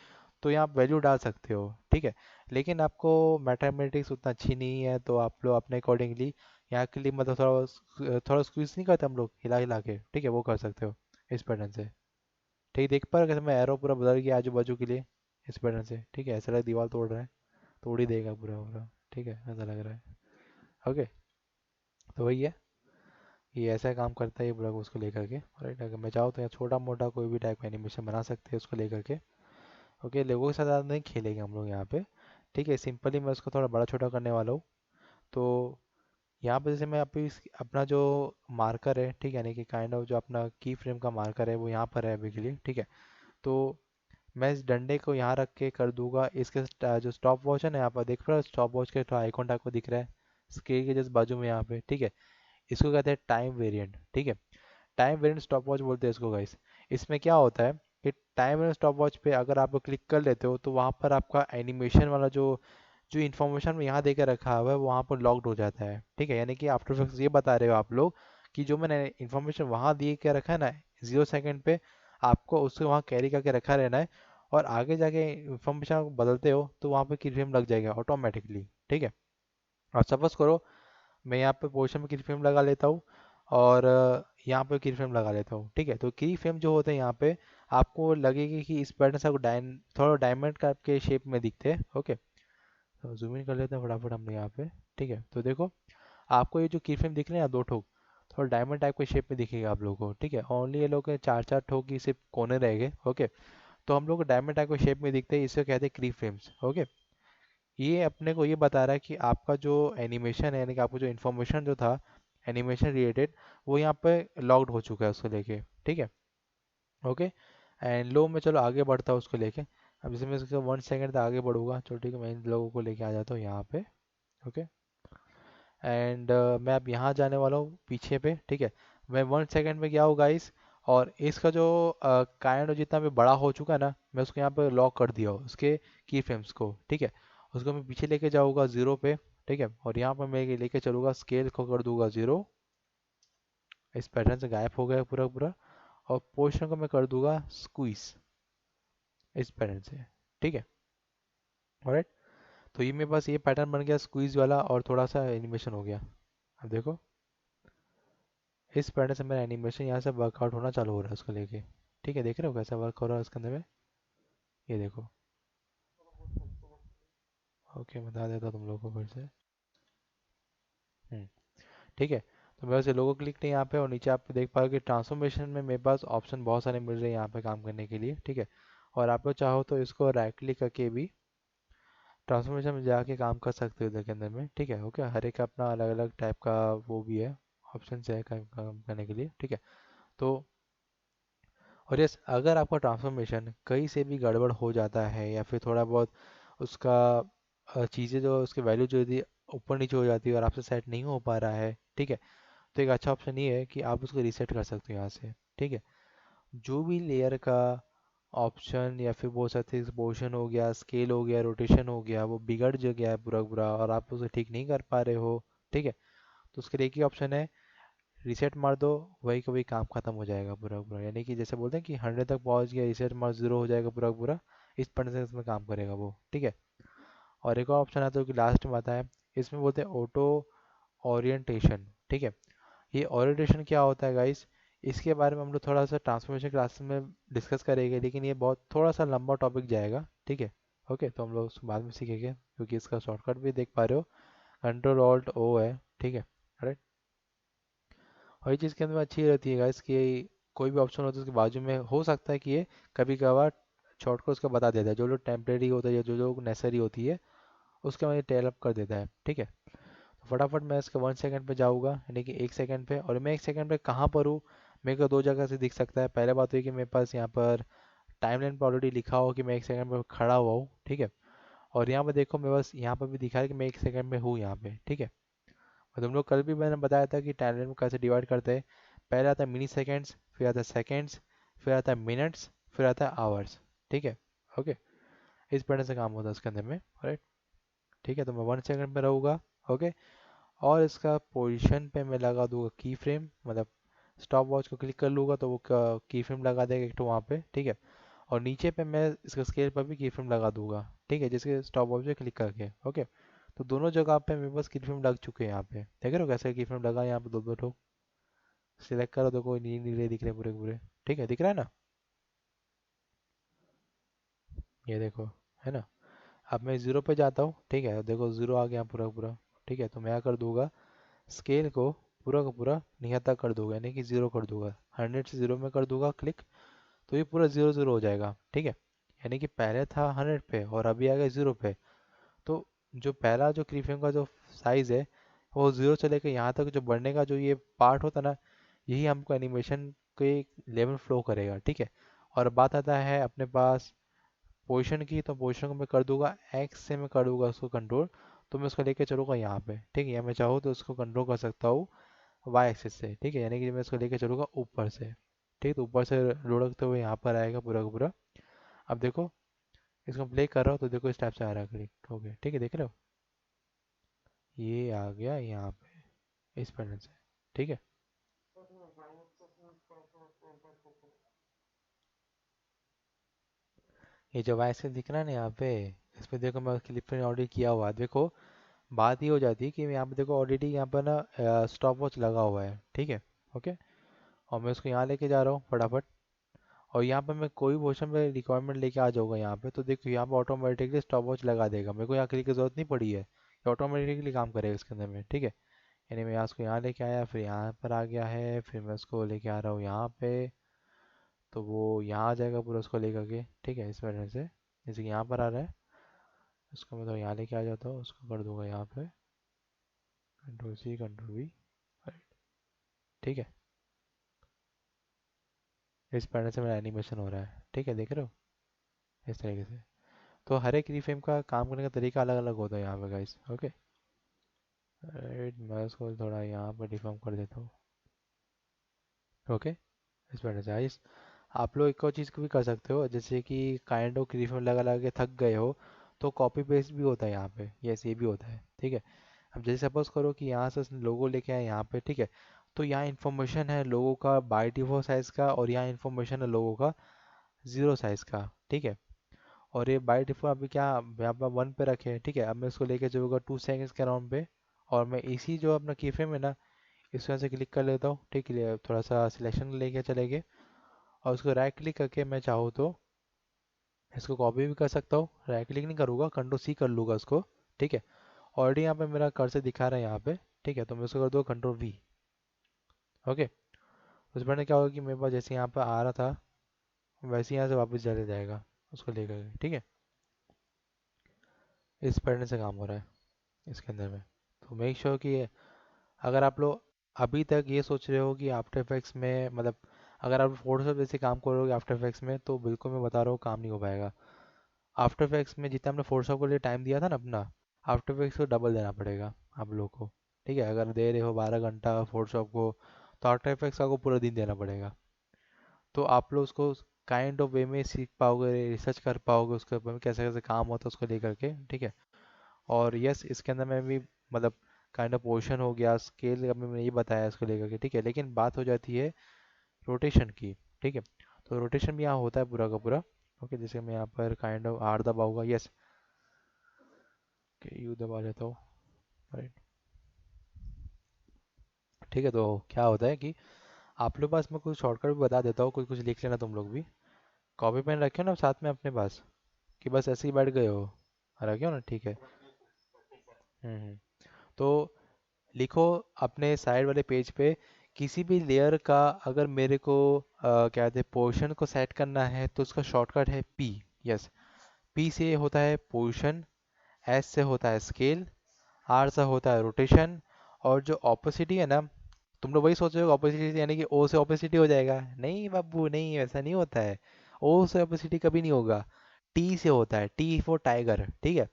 तो यहाँ वैल्यू डाल सकते हो, ठीक है। लेकिन आपको मैथमेटिक्स उतना अच्छी नहीं है तो आप लोग अपने अकॉर्डिंगली यहाँ के लिए मतलब थोड़ा थोड़ा स्क्वीज नहीं करते हम लोग हिला हिला के, ठीक है, वो कर सकते हो इस पैटर्न से। ठीक है, देख पा रहे हो कैसे मैं एरो पूरा बदल गया आजू बाजू के लिए इस पैटर्न से, ठीक है। ऐसा लग दीवार तोड़ रहा है, तोड़ ही देगा पूरा पूरा, ठीक है, ऐसा लग रहा है। ओके, तो वही है, ये ऐसा काम करता है ये ब्लॉग उसको लेकर के, राइट। अगर मैं चाहूँ तो यहाँ छोटा मोटा कोई भी टाइप का एनिमेशन बना सकते हैं उसको लेकर के। ओके, लोगों के साथ ज़्यादा नहीं खेलेंगे हम लोग यहाँ पे, ठीक है। सिंपली मैं उसको थोड़ा बड़ा छोटा करने वाला हूँ। तो यहाँ पे जैसे मैं अपना जो मार्कर है, ठीक है, यानी कि काइंड ऑफ जो अपना की फ्रेम का मार्कर है वो यहाँ पर है अभी के लिए, ठीक है। तो मैं इस डंडे को यहाँ रख के कर दूंगा इसके जो स्टॉप वॉच है ना, यहाँ पर देख रहे हो स्टॉप वॉच के थोड़ा आइकॉन टाइप को दिख रहा है स्केल के जस्ट बाजू में यहाँ पे, ठीक है। इसको कहते हैं टाइम वेरिएंट, ठीक है। टाइम वेरिएंट स्टॉप वॉच बोलते हैं इसको गाइस। इसमें क्या होता है कि टाइम वेरिएंट स्टॉप वॉच पे अगर आप क्लिक कर लेते हो तो वहाँ पर आपका एनिमेशन वाला जो जो इन्फॉर्मेशन में यहाँ देकर रखा हुआ है वो वहाँ पर लॉक्ड हो जाता है, ठीक है। यानी कि आफ्टर इफेक्ट्स ये बता रहे हो आप लोग कि जो मैंने इन्फॉर्मेशन वहाँ दिए के रखा है ना 0 सेकंड पे, आपको उसको वहाँ कैरी करके रखा रहना है। और आगे जाके इन्फॉर्मेशन बदलते हो तो वहाँ पे की फ्रेम लग जाएगा ऑटोमेटिकली, ठीक है। और सपोज करो मैं यहाँ पे पोजिशन में की फ्रेम लगा लेता हूँ और यहाँ पे की फ्रेम लगा लेता हूँ, ठीक है। तो की फ्रेम जो होते हैं यहाँ पे आपको लगेगी कि इस पैटर्न से आपको थोड़ा डायमंड का के शेप में दिखते हैं, ओके। तो जूम इन कर लेते हैं फटाफट हम यहाँ पे, ठीक है। तो देखो आपको ये जो की फ्रेम दिख रहे हैं ना दो ठोक, थोड़ा डायमंड टाइप के शेप में दिखेगा आप लोगों को, ठीक है। ओनली ये लोग के चार चार ठोक ही सिर्फ कोने रहेंगे, ओके। तो हम लोग को डायमंड टाइप के शेप में दिखते हैं, इसे कहते हैं की फ्रेम्स, ओके। ये अपने को ये बता रहा है कि आपका जो एनिमेशन है, यानी कि आपको जो इन्फॉर्मेशन जो था एनिमेशन रिलेटेड, वो यहाँ पे लॉग्ड हो चुका है उसको लेके। ठीक है, ओके। एंड लो में चलो आगे बढ़ता हूँ उसको लेके। अब जैसे मैं इसके 1 सेकंड तक आगे बढ़ूंगा, चलो ठीक है, मैं इन लोगों को लेके आ जाता हूँ यहाँ पे। ओके। एंड मैं अब यहाँ जाने वाला हूँ पीछे पे। ठीक है, मैं 1 सेकंड में गया हूँ गाइस। और इसका जो काइंड जितना भी बड़ा हो चुका है ना, मैं उसको यहाँ पे लॉक कर दिया हूँ उसके की फ्रेम्स को। ठीक है, उसको मैं पीछे लेके जाऊँगा 0 पे। ठीक है, और यहाँ पर मैं लेके चलूँगा स्केल को कर दूंगा 0। इस पैटर्न से गायब हो गया पूरा पूरा। और पोजिशन को मैं कर दूंगा स्क्वीज इस पैटर्न से। ठीक है, ऑलराइट। तो ये मेरे पास ये पैटर्न बन गया स्क्वीज वाला, और थोड़ा सा एनिमेशन हो गया। अब देखो, इस पैटर्न से मेरा एनिमेशन यहाँ से वर्कआउट होना चालू हो रहा है उसको लेके। ठीक है, देख रहे हो कैसा वर्क हो रहा है उसके अंदर में। ये देखो। ओके, बता देता हूँ तुम लोगों को फिर से। हम्म, ठीक है। तो मेरे पास ये लोगो क्लिक नहीं यहाँ पे, और नीचे आप देख पाओगे कि ट्रांसफॉर्मेशन में मेरे पास ऑप्शन बहुत सारे मिल रहे हैं यहाँ पे काम करने के लिए। ठीक है, और आप लोग चाहो तो इसको राइट क्लिक करके भी ट्रांसफॉर्मेशन में जाके काम कर सकते हो इधर के अंदर में। ठीक है, ओके। हर एक का अपना अलग अलग टाइप का वो भी है, ऑप्शन है काम करने के लिए। ठीक है, तो और यस, अगर आपका ट्रांसफॉर्मेशन कहीं से भी गड़बड़ हो जाता है, या फिर थोड़ा बहुत उसका चीज़ें जो उसकी वैल्यू जो यदि ऊपर नीचे हो जाती है और आपसे सेट नहीं हो पा रहा है, ठीक है, तो एक अच्छा ऑप्शन ये है कि आप उसको रीसेट कर सकते हो यहाँ से। ठीक है, जो भी लेयर का ऑप्शन या फिर बोल सकते हैं एक्सपोजन हो गया, स्केल हो गया, रोटेशन हो गया, वो बिगड़ जो गया है पूरा पूरा, और आप उसे ठीक नहीं कर पा रहे हो। ठीक है, तो उसके लिए एक ही ऑप्शन है, रीसेट मार दो। वही का वही काम खत्म हो जाएगा पूरा पूरा, यानी कि जैसे बोलते हैं कि 100 तक पहुंच गया, रीसेट मार 0 हो जाएगा पूरा पूरा। इस परसेंट में काम करेगा वो। ठीक है, और एक और ऑप्शन आता है जो कि लास्ट में आता है, इसमें बोलते हैं ऑटो ओरिएंटेशन। ठीक है, ये ओरिएंटेशन क्या होता है गाइस, इसके बारे में हम लोग थोड़ा सा ट्रांसफॉर्मेशन क्लास में डिस्कस करेंगे, लेकिन ये बहुत थोड़ा सा लंबा टॉपिक जाएगा। ठीक है, ओके, तो हम लोग उसको बाद में सीखेंगे, क्योंकि इसका शॉर्टकट भी देख पा रहे हो, कंट्रोल ऑल्ट ओ है। ठीक है, राइट। और ये चीज़ के अंदर अच्छी रहती है गाइस कि कोई भी ऑप्शन होता है उसके बाजू में हो सकता है कि ये कभी कभार शॉर्टकट उसका बता देता है, जो लोग टेम्परेरी होता है या जो लोग नेसेसरी होती है उसके में टेल अप कर देता है। ठीक है, तो फटाफट मैं इसके 1 सेकंड पे जाऊँगा, यानी कि 1 सेकंड पे। और मैं 1 सेकंड पे कहाँ पर हूँ, मेरे को दो जगह से दिख सकता है। पहले बात हुई कि मेरे पास यहाँ पर टाइमलाइन पर ऑलरेडी लिखा हो कि मैं 1 सेकंड पे खड़ा हुआ हूँ। ठीक है, और यहाँ पे देखो मेरे पास यहाँ पर भी दिखा है कि मैं 1 सेकंड में हूँ यहाँ पे। ठीक है, और तुम लोग कल भी मैंने बताया था कि टाइमलाइन को कैसे डिवाइड करते हैं। पहले आता है मिनी सेकेंड्स, फिर आता है सेकेंड्स, फिर आता है मिनट्स, फिर आता है आवर्स। ठीक है, ओके। इस पैटर्न से काम होता है उसके अंदर में, राइट। ठीक है, तो मैं 1 सेकंड पे रहूँगा। ओके, और इसका पोजीशन पे मैं लगा दूंगा की फ्रेम, मतलब स्टॉप वॉच को क्लिक कर लूँगा तो वो की फ्रेम लगा देगा एक तो वहाँ पे। ठीक है, और नीचे पे मैं इसका स्केल पर भी की फ्रेम लगा दूंगा। ठीक है, जिसके स्टॉप वॉच पे क्लिक करके। ओके, तो दोनों जगह पे मेरे पास की फ्रेम लग चुके हैं यहाँ पे। देख रहे हो कैसे की फ्रेम लगा है यहाँ पे, दो दो ठो। सिलेक्ट करो तो कोई नीले नीले दिख रहे पूरे पूरे। ठीक है, दिख रहा है ना, ये देखो, है ना। अब मैं 0 पे जाता हूँ। ठीक है, देखो 0 आ गया पूरा पूरा। ठीक है, तो मैं कर दूंगा स्केल को पूरा का पूरा निहत्ता कर दूंगा, यानी कि 0 कर दूंगा। 100 से 0 में कर दूंगा क्लिक, तो ये पूरा 0 0 हो जाएगा। ठीक है, यानी कि पहले था 100 पे और अभी आ गया 0 पे। तो जो पहला जो क्रीफ्रेम का जो साइज है, वो 0 से लेकर यहाँ तक जो बढ़ने का जो ये पार्ट होता है ना, यही हमको एनिमेशन के लेवल फ्लो करेगा। ठीक है, और बात आता है अपने पास पोजीशन की, तो पोजीशन को मैं कर दूंगा एक्स से, मैं कर दूंगा उसको कंट्रोल। तो मैं उसको लेके चलूंगा यहाँ पे। ठीक है, या मैं चाहूँ तो उसको कंट्रोल कर सकता हूँ वाई एक्सिस से। ठीक है, यानी कि मैं इसको लेके चलूंगा ऊपर से। ठीक, तो ऊपर से लुढ़कते हुए यहाँ पर आएगा पूरा का पूरा। अब देखो, इसको प्ले कर रहा हूँ तो देखो इस टाइप से आ रहा है क्लिक। ओके, ठीक है, देख रहे हो, ये आ गया यहाँ पे इस पैटर्न से। ठीक है, ये जो वाई एक्सिस दिख रहा है ना यहाँ पे, इसमें देखो मैं क्लिप में ऑलरेडी किया हुआ है। देखो, बात ये हो जाती है कि यहाँ पे देखो ऑलरेडी यहाँ पर ना स्टॉप वॉच लगा हुआ है। ठीक है, ओके, और मैं उसको यहाँ लेके जा रहा हूँ फटाफट। और यहाँ पे मैं कोई पोर्शन पे रिक्वायरमेंट लेके आ जाऊँगा यहाँ पे, तो देखो यहाँ पे ऑटोमेटिकली स्टॉप वॉच लगा देगा। मेरे को यहाँ क्लिक की जरूरत नहीं पड़ी है, ये ऑटोमेटिकली काम करेगा इसके अंदर में। ठीक है, यानी मैं यहाँ उसको यहाँ लेके आया, फिर यहाँ पर आ गया है, फिर मैं उसको लेके आ रहा हूँ यहाँ पे, तो वो यहाँ आ जाएगा पूरा उसको लेकर के। ठीक है, इस वजह से जैसे कि यहाँ पर आ रहा है, इसको मैं तो यहाँ लेके आ जाता हूँ, उसको कर दूंगा यहाँ पे कंट्रोल सी कंट्रोल वी। ठीक है, इस पैटर्न से मेरा एनिमेशन हो रहा है, ठीक है, देख रहे हो इस तरीके से। तो हर एक रीफ्रेम का काम करने का तरीका अलग अलग होता है यहाँ पे गाइस। ओके, राइट, मैं उसको थोड़ा यहाँ पर डिफॉर्म कर देता हूँ। ओके, इस पैटर्न से गाइस आप लोग एक और चीज़ को भी कर सकते हो, जैसे कि काइंड ऑफ रीफ्रेम लगा लगा के थक गए हो, तो कॉपी पेस्ट भी होता है यहाँ पे, यस ये भी होता है, ठीक है। अब जैसे सपोज करो कि यहाँ से लोगो लेके आए यहाँ पे, ठीक है, तो यहाँ इन्फॉर्मेशन है लोगों का बाई डिफॉल्ट साइज़ का, और यहाँ इन्फॉर्मेशन है लोगों का जीरो साइज़ का, ठीक है। और ये बाई डिफॉल्ट अभी क्या यहाँ पर 1 पे रखे हैं, ठीक है। अब मैं इसको लेके जाऊँगा 2 सेकंड्स के अराउंड पे, और मैं इसी जो अपना की फ्रेम है ना, इसको यहाँ से क्लिक कर लेता हूँ, ठीक है, थोड़ा सा सिलेक्शन लेके चलेंगे, और उसको राइट क्लिक करके मैं चाहूँ तो इसको कॉपी भी कर सकता हूँ। राइट क्लिक नहीं करूँगा, कंट्रोल सी कर लूँगा उसको, ठीक है। ऑलरेडी यहाँ पे मेरा कर्सर दिखा रहा है यहाँ पे, ठीक है, तो मैं उसको कर दूँगा कंट्रोल वी। ओके, उस पर क्या होगा कि मेरे पास जैसे यहाँ पर आ रहा था वैसे यहाँ से वापस चले जाएगा उसको लेकर के, ठीक है। इस पैटर्न से काम हो रहा है इसके अंदर में। तो मेक श्योर कि अगर आप लोग अभी तक ये सोच रहे हो कि आफ्टर इफेक्ट्स में मतलब अगर आप फोटोशॉप जैसे काम करोगे आफ्टर इफेक्ट्स में, तो बिल्कुल मैं बता रहा हूँ काम नहीं हो पाएगा। आफ्टर इफेक्ट्स में जितना हमने फोटोशॉप के लिए टाइम दिया था ना अपना, आफ्टर इफेक्ट्स को डबल देना पड़ेगा आप लोग को, ठीक है। अगर दे रहे हो 12 घंटा फोटोशॉप को, तो आफ्टर इफेक्ट्स का आपको पूरा दिन देना पड़ेगा। तो आप लोग उसको काइंड ऑफ वे में सीख पाओगे, रिसर्च कर पाओगे उसके ऊपर में कैसे कैसे काम होता है उसको लेकर के, ठीक है। और यस इसके अंदर में भी मतलब काइंड ऑफ पोर्शन हो गया, स्केल अभी मैंने ये बताया इसको लेकर के, ठीक है। लेकिन बात हो जाती है रोटेशन की, ठीक है। तो रोटेशन भी यहाँ होता है पूरा का पूरा। ओके, जैसे मैं यहाँ पर काइंड ऑफ आर दबाऊंगा, यस यू दबा लेता हूँ, राइट, ठीक है। तो क्या होता है कि आप लोग पास मैं कुछ शॉर्टकट भी बता देता हूँ, कुछ कुछ लिख लेना तुम लोग भी। कॉपी पेन रखे हो ना साथ में अपने पास, कि बस ऐसे ही बैठ गए हो? रखे हो ना, ठीक है। हम्म। तो लिखो अपने साइड वाले पेज पे, किसी भी लेयर का अगर मेरे को क्या कहते हैं पोर्शन को सेट करना है, तो उसका शॉर्टकट है पी। यस, पी से होता है पोर्शन, एस से होता है स्केल, आर से होता है रोटेशन, और जो ऑपोसिटी है ना, तुम लोग वही सोच रहे हो ऑपोसिटी यानी कि ओ से ऑपोसिटी हो जाएगा, नहीं बाबू नहीं, ऐसा नहीं होता है। ओ से ऑपोसिटी कभी नहीं होगा, टी से होता है, टी फॉर टाइगर, ठीक है।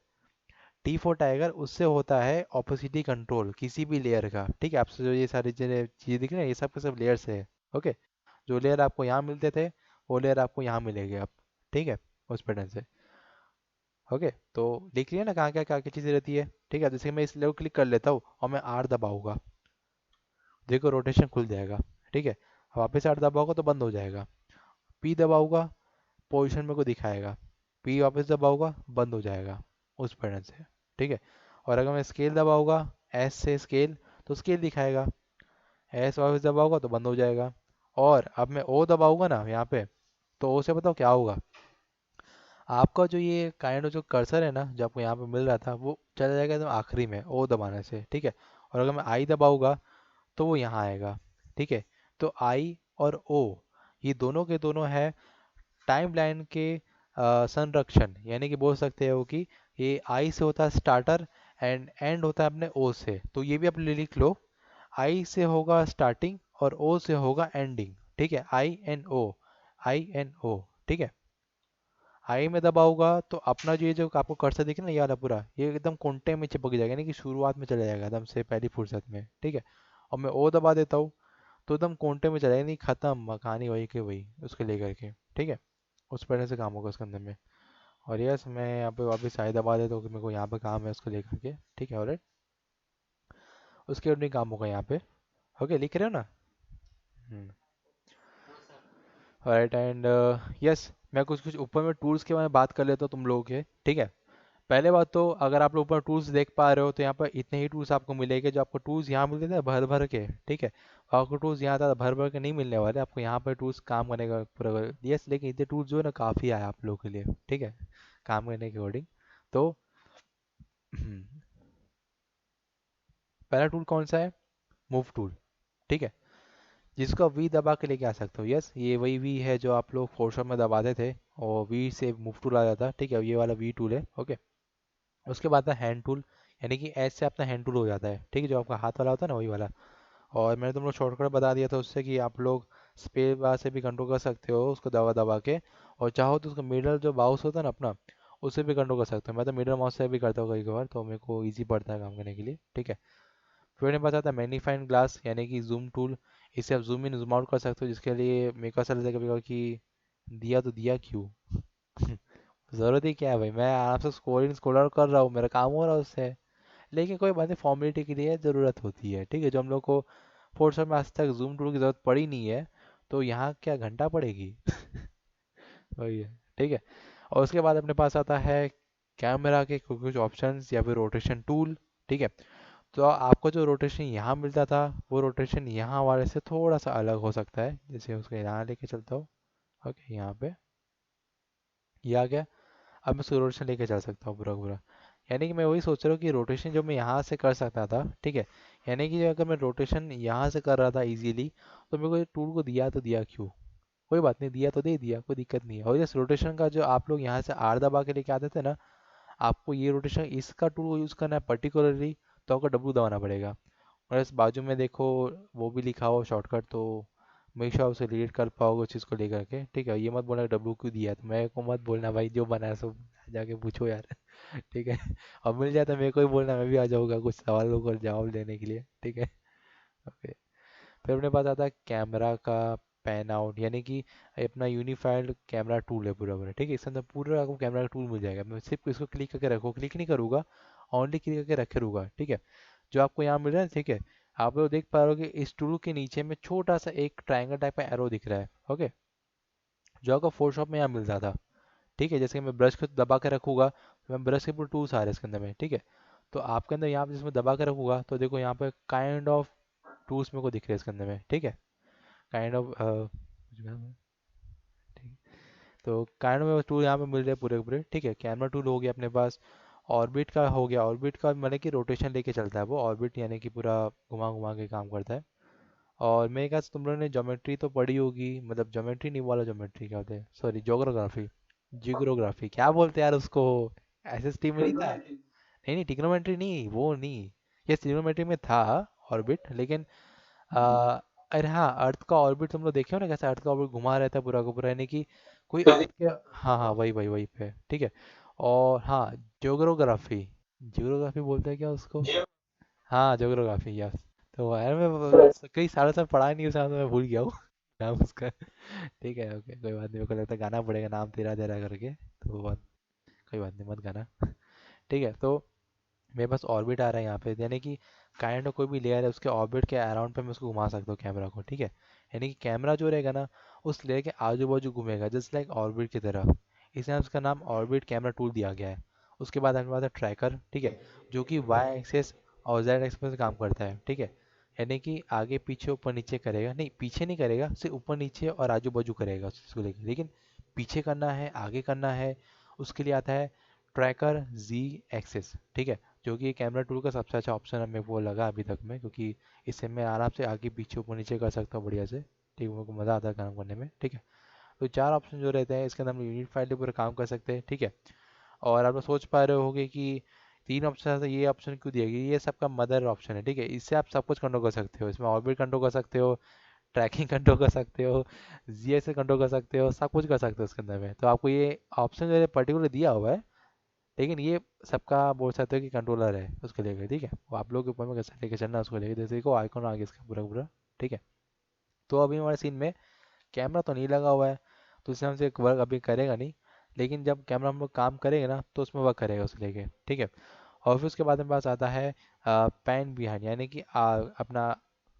टी फॉर टाइगर, उससे होता है ऑपोसिटी कंट्रोल किसी भी लेयर का, ठीक है। आपसे जो ये सारी चीज़ें दिख रही है ये सब के सब लेयर से है। ओके, जो लेयर आपको यहाँ मिलते थे वो लेयर आपको यहाँ मिलेंगे अब, ठीक है, उस पैटर्न से। ओके, तो देख लिया ना कहाँ क्या चीज़ें रहती है, ठीक है। जैसे मैं इस लेयर को क्लिक कर लेता हूँ और मैं आर दबाऊंगा, देखो रोटेशन खुल जाएगा, ठीक है। वापस आर दबाऊंगा तो बंद हो जाएगा। पी दबाऊंगा, पोजिशन मेरे को दिखाएगा, पी वापस दबाऊंगा बंद हो जाएगा, उस पैटर्न से, ठीक है। और अगर मैं स्केल दबाऊंगा, एस से स्केल, तो स्केल दिखाएगा, एस वापस दबाऊंगा तो बंद हो जाएगा। और अब मैं ओ दबाऊंगा ना यहाँ पे, तो ओ से बताओ क्या होगा। आपका जो ये काइंड ऑफ जो कर्सर है ना जो आपको यहाँ पे मिल रहा था, वो चला जाएगा एकदम आखिरी में ओ दबाने से, ठीक है। और अगर मैं आई दबाऊंगा तो वो यहाँ आएगा, ठीक है। तो आई और ओ ये दोनों के दोनों है टाइमलाइन के संरक्षण, यानी कि बोल सकते हो कि ये आई से होता है स्टार्टर एंड एंड होता है अपने ओ से, तो ये भी आप लिख लो। आई से होगा स्टार्टिंग और ओ से होगा एंडिंग, ठीक है, I N O, I N O, ठीक है। आई में दबाऊंगा तो अपना जो ये जो आपको कर्सर दिखे ना ये वाला पूरा, ये एकदम कोंटे में चिपक जाएगा, यानी कि शुरुआत में चला जाएगा एकदम से पहली फुर्सत में, ठीक है। और मैं ओ दबा देता हूँ तो एकदम कोंटे में चला जाएगा, नहीं खत्म कहानी वही के वही उसके लेकर के, ठीक है। उस तरह से काम होगा उसके अंदर में। और यस मैं यहाँ पे वापस आई दबा देता हूँ कि मेरे को यहाँ पे काम है उसको लेकर के, ठीक है, ऑलराइट। उसके बाद नहीं काम होगा यहाँ पे। ओके, लिख रहे हो ना? हम्म, ऑलराइट। एंड यस मैं कुछ कुछ ऊपर में टूल्स के बारे में बात कर लेता हूँ तुम लोगों के, ठीक है। पहले बात तो अगर आप लोग ऊपर टूल्स देख पा रहे हो तो यहाँ पर इतने ही टूल्स आपको मिलेंगे, जो आपको टूल्स यहाँ मिलते थे भर भर के, ठीक है। आपको टूल्स यहाँ था भर भर के नहीं मिलने वाले, आपको यहाँ पर टूल्स काम करने का पूरा यस, लेकिन इतने टूल्स जो है ना काफ़ी आया आप लोगों के लिए, ठीक है, काम करने के अकॉर्डिंग। तो पहला टूल कौन सा है? मूव टूल, ठीक है, जिसको आप वी दबा के लेके आ सकते हो। यस ये वही वी है जो आप लोग फोटोशॉप में दबाते थे और वी से मूव टूल आ जाता, ठीक है, ये वाला वी टूल है। ओके, उसके बाद है हैंड टूल, यानी कि ऐसे अपना हैंड टूल हो जाता है, ठीक है, जो आपका हाथ वाला होता है ना वही वाला। और मैंने तुम लोग शॉर्टकट बता दिया था उससे कि आप लोग स्पेस बार से भी कंट्रोल कर सकते हो उसको दबा दबा के। और चाहो तो उसका मिडल जो माउस होता है ना अपना, उससे भी कंट्रोल कर सकते हो। मैं तो मिडल माउस से भी करता हूँ कई बार, तो मेरे को ईजी पड़ता है काम करने के लिए, ठीक है। फिर मैंने बताया था मैग्नीफाइंग ग्लास, यानी कि जूम टूल। इससे आप जूम इन जूम आउट कर सकते हो, जिसके लिए मेरे को ऐसा लगता है कभी कभी कि दिया तो दिया क्यों। ज़रूरत ही क्या है भाई, मैं आराम से स्क्रॉल आउट कर रहा हूँ, मेरा काम हो रहा है उससे। लेकिन कोई बात नहीं, फॉर्मेलिटी के लिए ज़रूरत होती है, ठीक है। जो हम लोग को फोर्स में आज तक जूम टूल की ज़रूरत पड़ी नहीं है, तो यहाँ क्या घंटा पड़ेगी। वही है, ठीक है। और उसके बाद अपने पास आता है कैमरा के कुछ कुछ ऑप्शंस या फिर रोटेशन टूल, ठीक है। तो आपको जो रोटेशन यहाँ मिलता था, वो रोटेशन यहाँ वाले से थोड़ा सा अलग हो सकता है। जैसे उसको यहाँ लेके चलता हूँ, ओके, यहाँ पे ये आ गया। अब मैं उसको रोटेशन लेके चल सकता हूँ पूरा पूरा। यानी कि मैं वही सोच रहा हूँ कि रोटेशन जो मैं यहाँ से कर सकता था, ठीक है, यानी कि अगर मैं रोटेशन यहाँ से कर रहा था इजीली, तो मेरे को टूल को दिया तो दिया क्यों। कोई बात नहीं, दिया तो दे दिया, कोई दिक्कत नहीं है। और इस रोटेशन का जो आप लोग यहाँ से आर दबा के लेके आते थे ना, आपको ये रोटेशन इसका टूल को यूज़ करना है पर्टिकुलरली, तो आपको डब्लू दबाना पड़ेगा। और इस बाजू में देखो, वो भी लिखा हो शॉर्टकट, तो मेक श्योर उसे रिलेट कर पाओगे उस चीज़ को लेकर के, ठीक है। ये मत बोलना डब्लू क्यों दिया है, तो मेरे को मत बोलना भाई, जो बना है सो जाके पूछो यार। ठीक है। और मिल जाए तो मेरे को ही बोलना, मैं भी आ जाऊँगा कुछ सवालों का जवाब देने के लिए, ठीक है। ओके। फिर अपने पास आता है कैमरा का पैन आउट, यानी कि अपना यूनिफाइड कैमरा टूल है पूरा पूरा, ठीक है। इसके अंदर पूरा आपको कैमरा का टूल मिल जाएगा। मैं सिर्फ इसको क्लिक करके रखो, क्लिक नहीं करूँगा, ओनली क्लिक करके रखे रहूँगा, ठीक है। जो आपको यहाँ मिल रहा है, ठीक है, आप लोग देख पा रहे हो कि इस टूल के नीचे में छोटा सा एक ट्रायंगल टाइप का एरो दिख रहा है, ओके, जो आपको फोटोशॉप में यहाँ मिलता था, ठीक है। जैसे कि मैं ब्रश को दबा के रखूँगा, तो मैं ब्रश के पूरे टूल्स आ रहे हैं इसके अंदर में, ठीक है। तो आपके अंदर यहाँ पे जिसमें दबा के रखूँगा, तो देखो यहाँ पे काइंड ऑफ टूल्स मेरे को दिख रहे हैं इसके अंदर में, ठीक है। काइंड ऑफ ठीक। तो काइंड ऑफ टूल यहाँ पे मिल रहे हैं पूरे के पूरे, ठीक है। कैमरा टूल हो गया अपने पास। ऑर्बिट का हो गया, ऑर्बिट का मतलब कि रोटेशन लेके चलता है वो ऑर्बिट, यानी कि पूरा घुमा घुमा के काम करता है। और मेरे ख्याल से तुम लोगों ने ज्योमेट्री तो पढ़ी होगी, मतलब ज्योमेट्री नहीं वाला, ज्योमेट्री क्या होता है, सॉरी जोग्राफी, जियोग्राफी क्या बोलते हैं यार उसको, एसएसटी में नहीं था। नहीं नहीं, ट्रिग्नोमेट्री नहीं, वो नहीं। ये ट्रिग्नोमेट्री में था ऑर्बिट, लेकिन अरे हाँ, अर्थ का ऑर्बिट तुम लोग देखे हो ना, कैसे अर्थ का ऑर्बिट घुमा रहता है पूरा का पूरा, यानी कि कोई अर्थ के, हाँ हाँ वही वही वही पे, ठीक है। और हाँ, जियोग्राफी, जियोग्राफी बोलते हैं क्या उसको, हाँ जियोग्राफी, यस। तो यार मैं कई सालों से पढ़ा नहीं उसे, तो मैं भूल गया हूँ नाम उसका। ठीक है, ओके, कोई बात नहीं, मेरे को लगता है गाना पड़ेगा नाम तेरा तेरा करके, तो कोई बात नहीं, मत गाना। ठीक है। तो मेरे पास ऑर्बिट आ रहा है यहाँ पे, यानी कि काइंड ऑफ कोई भी लेयर है उसके ऑर्बिट के अराउंड पे मैं उसको घुमा सकता हूँ कैमरा को, ठीक है। यानी कि कैमरा जो रहेगा ना, उस लेयर के आजू बाजू घूमेगा जस्ट लाइक ऑर्बिट की तरह। इसलिए उसका नाम ऑर्बिट कैमरा टूल दिया गया है। उसके बाद हमारे पास है ट्रैकर, ठीक है, जो कि वाई एक्सेस और जेड एक्सेस पे काम करता है, ठीक है। यानी कि आगे पीछे ऊपर नीचे करेगा, नहीं पीछे नहीं करेगा, सिर्फ ऊपर नीचे और आजू बाजू करेगा उस चीज़ को लेकर, लेकिन पीछे करना है आगे करना है, उसके लिए आता है ट्रैकर जी एक्सेस, ठीक है। जो कि कैमरा टूल का सबसे अच्छा ऑप्शन है मेरे को लगा अभी तक में, क्योंकि इससे मैं आराम से आगे पीछे ऊपर नीचे कर सकता हूँ बढ़िया से, ठीक है, मेरे को मज़ा आता है काम करने में, ठीक है। तो चार ऑप्शन जो रहते हैं इसके अंदर हम यूनिट फाइल के पूरे काम कर सकते हैं, ठीक है। और आप लोग सोच पा रहे होगे कि तीन ऑप्शन है, ये ऑप्शन क्यों दिया गया, ये सबका मदर ऑप्शन है, ठीक है। इससे आप सब कुछ कंट्रोल कर सकते हो, इसमें ऑर्बिट कंट्रोल कर सकते हो, ट्रैकिंग कंट्रोल कर सकते हो, जीएसए कंट्रोल कर सकते हो, सब कुछ कर सकते हो इसके अंदर में। तो आपको ये ऑप्शन जो है पर्टिकुलर दिया हुआ है, लेकिन ये सबका बोल सकते हो कि कंट्रोलर है उसको लेकर, ठीक है। वो आप लोग के ऊपर में कैसे लेके चलना है उसको लेकर, जैसे को आइकॉन आ गया इसका पूरा पूरा, ठीक है। तो अभी हमारे सीन में कैमरा तो नहीं लगा हुआ है, तो इससे हमसे एक वर्क अभी करेगा नहीं, लेकिन जब कैमरा हम लोग काम करेंगे ना, तो उसमें वर्क करेगा उसको लेके, ठीक है। और फिर उसके बाद मेरे पास आता है पैन बिहाइंड, यानी कि अपना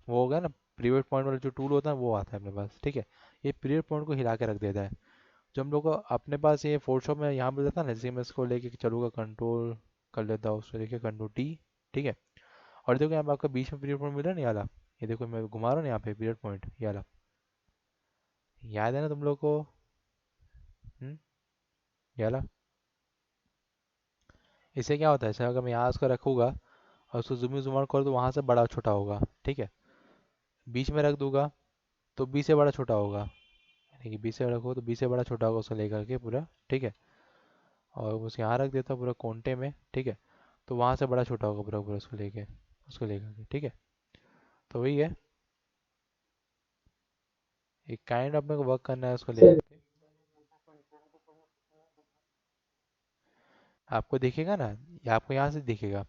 वो होगा ना, प्रीवियस पॉइंट वाला जो टूल होता है वो आता है अपने पास, ठीक है। ये प्रीवियस पॉइंट को हिला के रख देता है। जो हम लोग को अपने पास ये फोटोशॉप में यहाँ मिल जाता है ना, जैसे मैं इसको लेके चलूँगा, कंट्रोल कर लेता हूँ उसको लेके, कंट्रोल टी, ठीक है। और देखो यहाँ पे आपका बीच में पीरियड पॉइंट मिल रहा है ना, ये वाला, ये देखो मैं घुमा रहा हूँ ना यहाँ पे पीरियड पॉइंट, ये वाला, याद है ना तुम लोग को। हम्म, ये वाला। इससे क्या होता है, जैसे अगर मैं यहाँ उसको रखूँगा और उसको जूम इन जूम आउट कर दूँ, वहाँ से बड़ा छोटा होगा, ठीक है। बीच में रख दूंगा तो बी से बड़ा छोटा होगा, यानी कि बी से रखो तो बी से बड़ा छोटा होगा उसको लेकर के पूरा, ठीक है। और उसे यहाँ रख देता हूँ पूरा कोंटे में, ठीक है। तो वहाँ से बड़ा छोटा होगा पूरा पूरा उसको लेकर के, ठीक है। तो वही है, एक काइंड ऑफ मेरे को वर्क करना है उसको लेकर के। आपको दिखेगा ना, ये आपको यहाँ से दिखेगा।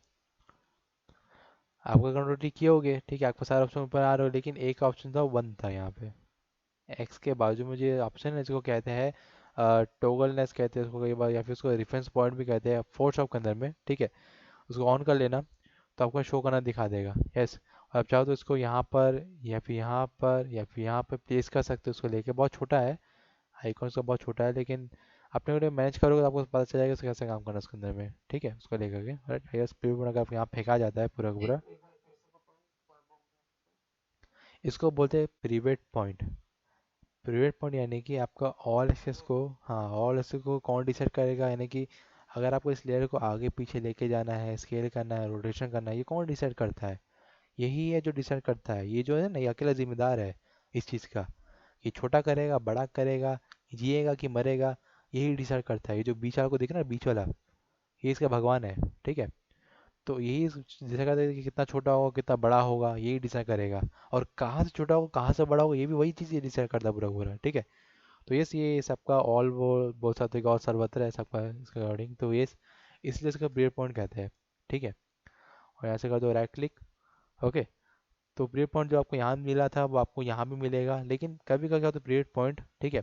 आपको कंट्रोल किए होगे, ठीक है, आपको सारे ऑप्शन ऊपर आ रहे हो, लेकिन एक ऑप्शन था वो बंद था यहाँ पे। एक्स के बाजू में जो ऑप्शन है इसको कहते हैं टोगलनेस कहते हैं उसको कई बार, या फिर उसको रेफरेंस पॉइंट भी कहते हैं फोटोशॉप के अंदर में, ठीक है। उसको ऑन कर लेना, तो आपको शो करना दिखा देगा, यस। और आप चाहो तो इसको यहाँ पर या फिर यहाँ पर या फिर यहाँ पर प्लेस कर सकते हो उसको लेके। बहुत छोटा है, आइकॉन उसका बहुत छोटा है, लेकिन अपने अगर मैनेज करोगे तो आपको पता चल जाएगा उसका कैसे काम करना है उसके अंदर में, ठीक है, उसको लेकर के। राइट, यस, प्रीव्यू अगर यहाँ फेंका जाता है पूरा का पूरा, इसको बोलते हैं प्रीवेट पॉइंट। प्रीवेट पॉइंट यानी कि आपका ऑल एक्सेस को, हाँ, ऑल एक्सेस को कौन डिसाइड करेगा, यानी कि अगर आपको इस लेयर को आगे पीछे लेके जाना है, स्केल करना है, रोटेशन करना है, ये कौन डिसाइड करता है? यही है जो डिसाइड करता है, ये जो है ना, ये अकेला जिम्मेदार है इस चीज़ का। ये छोटा करेगा, बड़ा करेगा, जिएगा कि मरेगा, यही डिसाइड करता है। ये जो बीच वाला को दिख रहा है, बीच वाला, ये इसका भगवान है, ठीक है। तो यही डिसाइड करता है कि कितना छोटा होगा कितना बड़ा होगा, यही डिसाइड करेगा। और कहाँ से छोटा होगा कहाँ से बड़ा होगा, ये भी वही चीज़ ये डिसाइड करता है पूरा पूरा, ठीक है। तो ये सबका ऑल वो बोल सकते हैं कि और सर्वत्र है सबका इसके अकॉर्डिंग। तो ये इसलिए इसका ब्रेक पॉइंट कहते हैं, ठीक है। और यहाँ से कर दो राइट क्लिक, ओके। तो ब्रेक पॉइंट जो आपको यहाँ मिला था वो आपको यहाँ भी मिलेगा, लेकिन कभी कभी क्या होता है ब्रेक पॉइंट, ठीक है,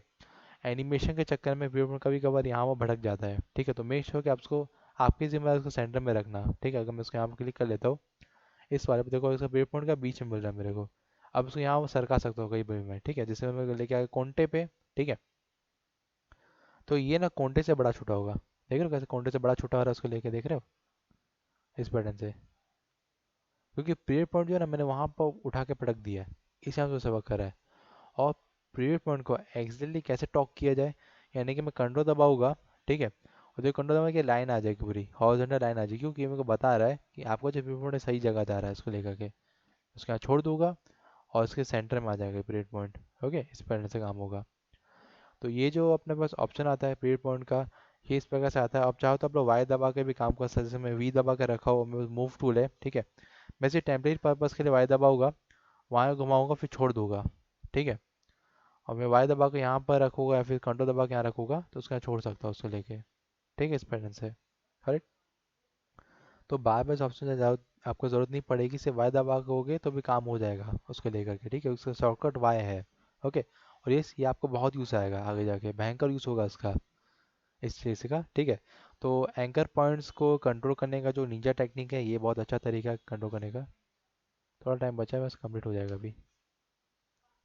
एनिमेशन के चक्कर में ब्रेक पॉइंट कभी कभार यहाँ वो भटक जाता है, ठीक है। तो मेक श्योर कि आप उसको, आपकी जिम्मेदारी उसको सेंटर में रखना, ठीक है। अगर मैं उसको यहाँ पे क्लिक कर लेता हूँ, इस वाले पे देखो इसका ब्रेक पॉइंट का बीच में मिल रहा है मेरे को। अब उसको यहाँ वो सरका सकता हूँ कहीं भी मैं, ठीक है। जैसे मैं लेके आया कोंटे पे, ठीक है। तो ये ना कोंटे से बड़ा छोटा होगा, देख रहे हो कैसे कोंटे से बड़ा छोटा हो रहा है उसको लेके, देख रहे हो इस बटन से। क्योंकि प्रीवियस पॉइंट जो है ना मैंने वहाँ पर उठा के पटक दिया है, इस यहाँ से सबक कर रहा है। और प्रीवियस पॉइंट को एक्जेक्टली कैसे टॉक किया जाए, यानी कि मैं कंट्रोल दबाऊंगा, ठीक है। और जो कंट्रोल दबाऊंगा कि लाइन आ जाएगी पूरी हॉरिजॉन्टल लाइन आ जाएगी, क्योंकि ये मेरे को बता रहा है कि आपका जो प्रीवियस पॉइंट है सही जगह जा रहा है उसको लेकर के। उसके यहाँ छोड़ दूंगा और उसके सेंटर में आ जाएगा पीरियड पॉइंट, ओके। इस पैटर्न से काम होगा। तो ये जो अपने पास ऑप्शन आता है पीरियड पॉइंट का, ये इस प्रकार से आता है। आप चाहो तो आप लोग वाई दबा के भी काम कर सकते हैं, जैसे मैं वी दबा के रखा हुआ, मूव टूल है, ठीक है। मैं इसे टेम्पलेट पर्पज़ के लिए वाई दबाऊंगा, वहाँ घुमाऊंगा फिर छोड़ दूंगा, ठीक है। और मैं वाई दबा के यहाँ पर रखूंगा या फिर कंट्रोल दबा के यहाँ रखूंगा तो उसका छोड़ सकता हूँ उसको लेके, ठीक है, इस पैटर्न से। करेक्ट। तो बार बार इस ऑप्शन से आपको ज़रूरत नहीं पड़ेगी, सिर्फ वाई दबा के होगे तो भी काम हो जाएगा उसको लेकर के, ठीक है। उसका शॉर्टकट वाई है, ओके। और ये आपको बहुत यूज़ आएगा आगे जाके, भयंकर यूज़ होगा इसका, इस चीज़ का, ठीक है। तो एंकर पॉइंट्स को कंट्रोल करने का जो निंजा टेक्निक है, ये बहुत अच्छा तरीका है कंट्रोल करने का। थोड़ा टाइम बचा है बस, कंप्लीट हो जाएगा अभी,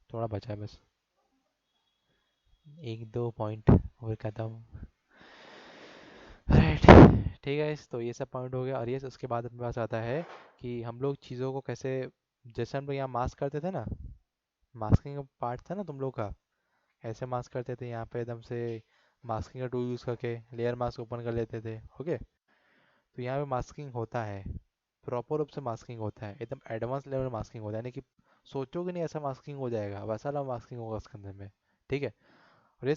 थोड़ा बचा है बस, एक दो पॉइंट और कहता हूँ। राइट, ठीक है। तो ये सब पॉइंट हो गया। और ये उसके बाद अपने पास आता है कि हम लोग चीज़ों को कैसे, जैसे हम लोग यहाँ मास्क करते थे ना, मास्किंग का पार्ट था ना तुम लोग का, ऐसे मास्क करते थे यहाँ पे एकदम से, मास्किंग का टूल यूज़ करके लेयर मास्क ओपन कर लेते थे, ओके। तो यहाँ पे मास्किंग होता है, प्रॉपर रूप से मास्किंग होता है, एकदम एडवांस लेवल मास्किंग होता है, यानी कि सोचोगे नहीं ऐसा मास्किंग हो जाएगा, वैसा वाला मास्किंग होगा उसके अंदर में, ठीक है। और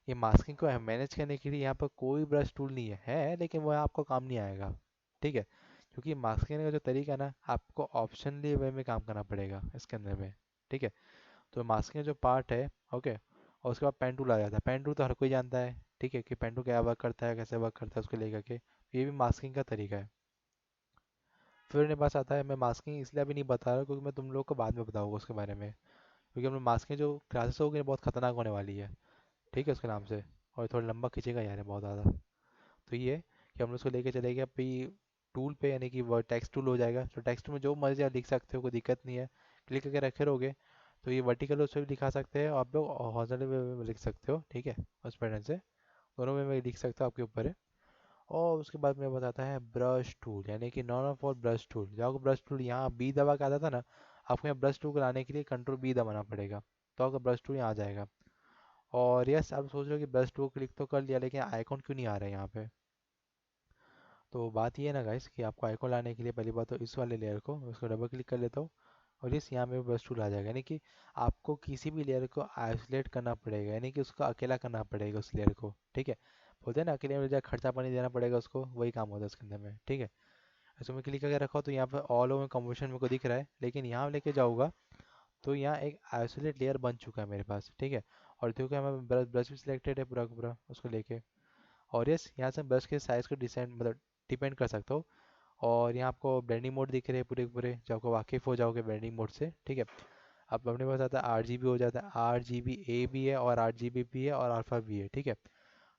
ये मास्किंग को मैनेज करने के लिए यहाँ पर कोई ब्रश टूल नहीं है, लेकिन वो आपको काम नहीं आएगा, ठीक है। क्योंकि मास्किंग का जो तरीका है ना, आपको ऑप्शनली वे में काम करना पड़ेगा इसके अंदर में, ठीक है। तो मास्किंग जो पार्ट है, ओके। और उसके बाद पेन टूल आ जाता है। पेन टूल तो हर कोई जानता है, ठीक है, कि पेन टूल क्या वर्क करता है, कैसे वर्क करता है उसको लेकर के, ये भी मास्किंग का तरीका है। फिर मेरे पास आता है, मैं मास्किंग इसलिए अभी नहीं बता रहा क्योंकि मैं तुम लोग को बाद में बताऊंगा उसके बारे में, क्योंकि हम मास्किंग जो क्लासेस होगी बहुत खतरनाक होने वाली है, ठीक है, उसके नाम से। और थोड़ा लंबा खींचेगा यार बहुत ज़्यादा। तो ये है कि हम लोग उसको लेके चलेंगे अभी टूल पे, यानी कि वो टेक्स्ट टूल हो जाएगा। तो टेक्स्ट में जो मर्जी आप लिख सकते हो, कोई दिक्कत नहीं है। क्लिक करके रखे रहोगे तो ये वर्टिकल उस पर भी लिखा सकते हैं, और आप लोग हॉरिजॉन्टल में लिख सकते हो, ठीक है। उस पैटर्न से दोनों में लिख सकते हो, आपके ऊपर है। और उसके बाद में बताता है ब्रश टूल, यानी कि none of all brush tool. जो आपको ब्रश टूल यहाँ बी दबा के आता था ना, आपको यहाँ ब्रश टूल को लाने के लिए कंट्रोल बी दबाना पड़ेगा, तो आपका ब्रश टूल यहाँ आ जाएगा। और यस, आप सोच रहे हो कि ब्रश टूल क्लिक तो कर लिया, लेकिन आइकॉन क्यों नहीं आ रहा है यहाँ पे। तो बात ये है ना गाइस कि आपको आइकॉन लाने के लिए पहली बात तो इस वाले लेयर को, उसको डबल क्लिक कर लेता हूँ। और इस यहाँ में ब्रश टूल आ जाएगा, यानी कि आपको किसी भी लेयर को आइसोलेट करना पड़ेगा, यानी कि उसको अकेला करना पड़ेगा उस लेयर को, ठीक है। बोलते हैं ना, अकेले में जाए खर्चा पानी देना पड़ेगा उसको, वही काम होता है उसके अंदर में, ठीक है। इसको मैं क्लिक करके रखा हो तो यहाँ पे ऑल ओवर कंपोजिशन मेरे को दिख रहा है, लेकिन यहाँ लेके जाऊँगा तो यहाँ एक आइसोलेट लेयर बन चुका है मेरे पास, ठीक है। और देखो मैं ब्रश ब्रश भी सिलेक्टेड है पूरा का पूरा उसको लेके। और यस, यहाँ से ब्रश के साइज़ को डिसाइड मतलब डिपेंड कर सकते हो। और यहाँ आपको ब्लेंडिंग मोड दिख रहे हैं पूरे के पूरे, जो आपको वाकिफ़ हो जाओगे ब्लेंडिंग मोड से, ठीक है। अब अपने पास आता है RGB, हो जाता है RGBA भी है और RGB भी है और अल्फ़ा भी है, ठीक है।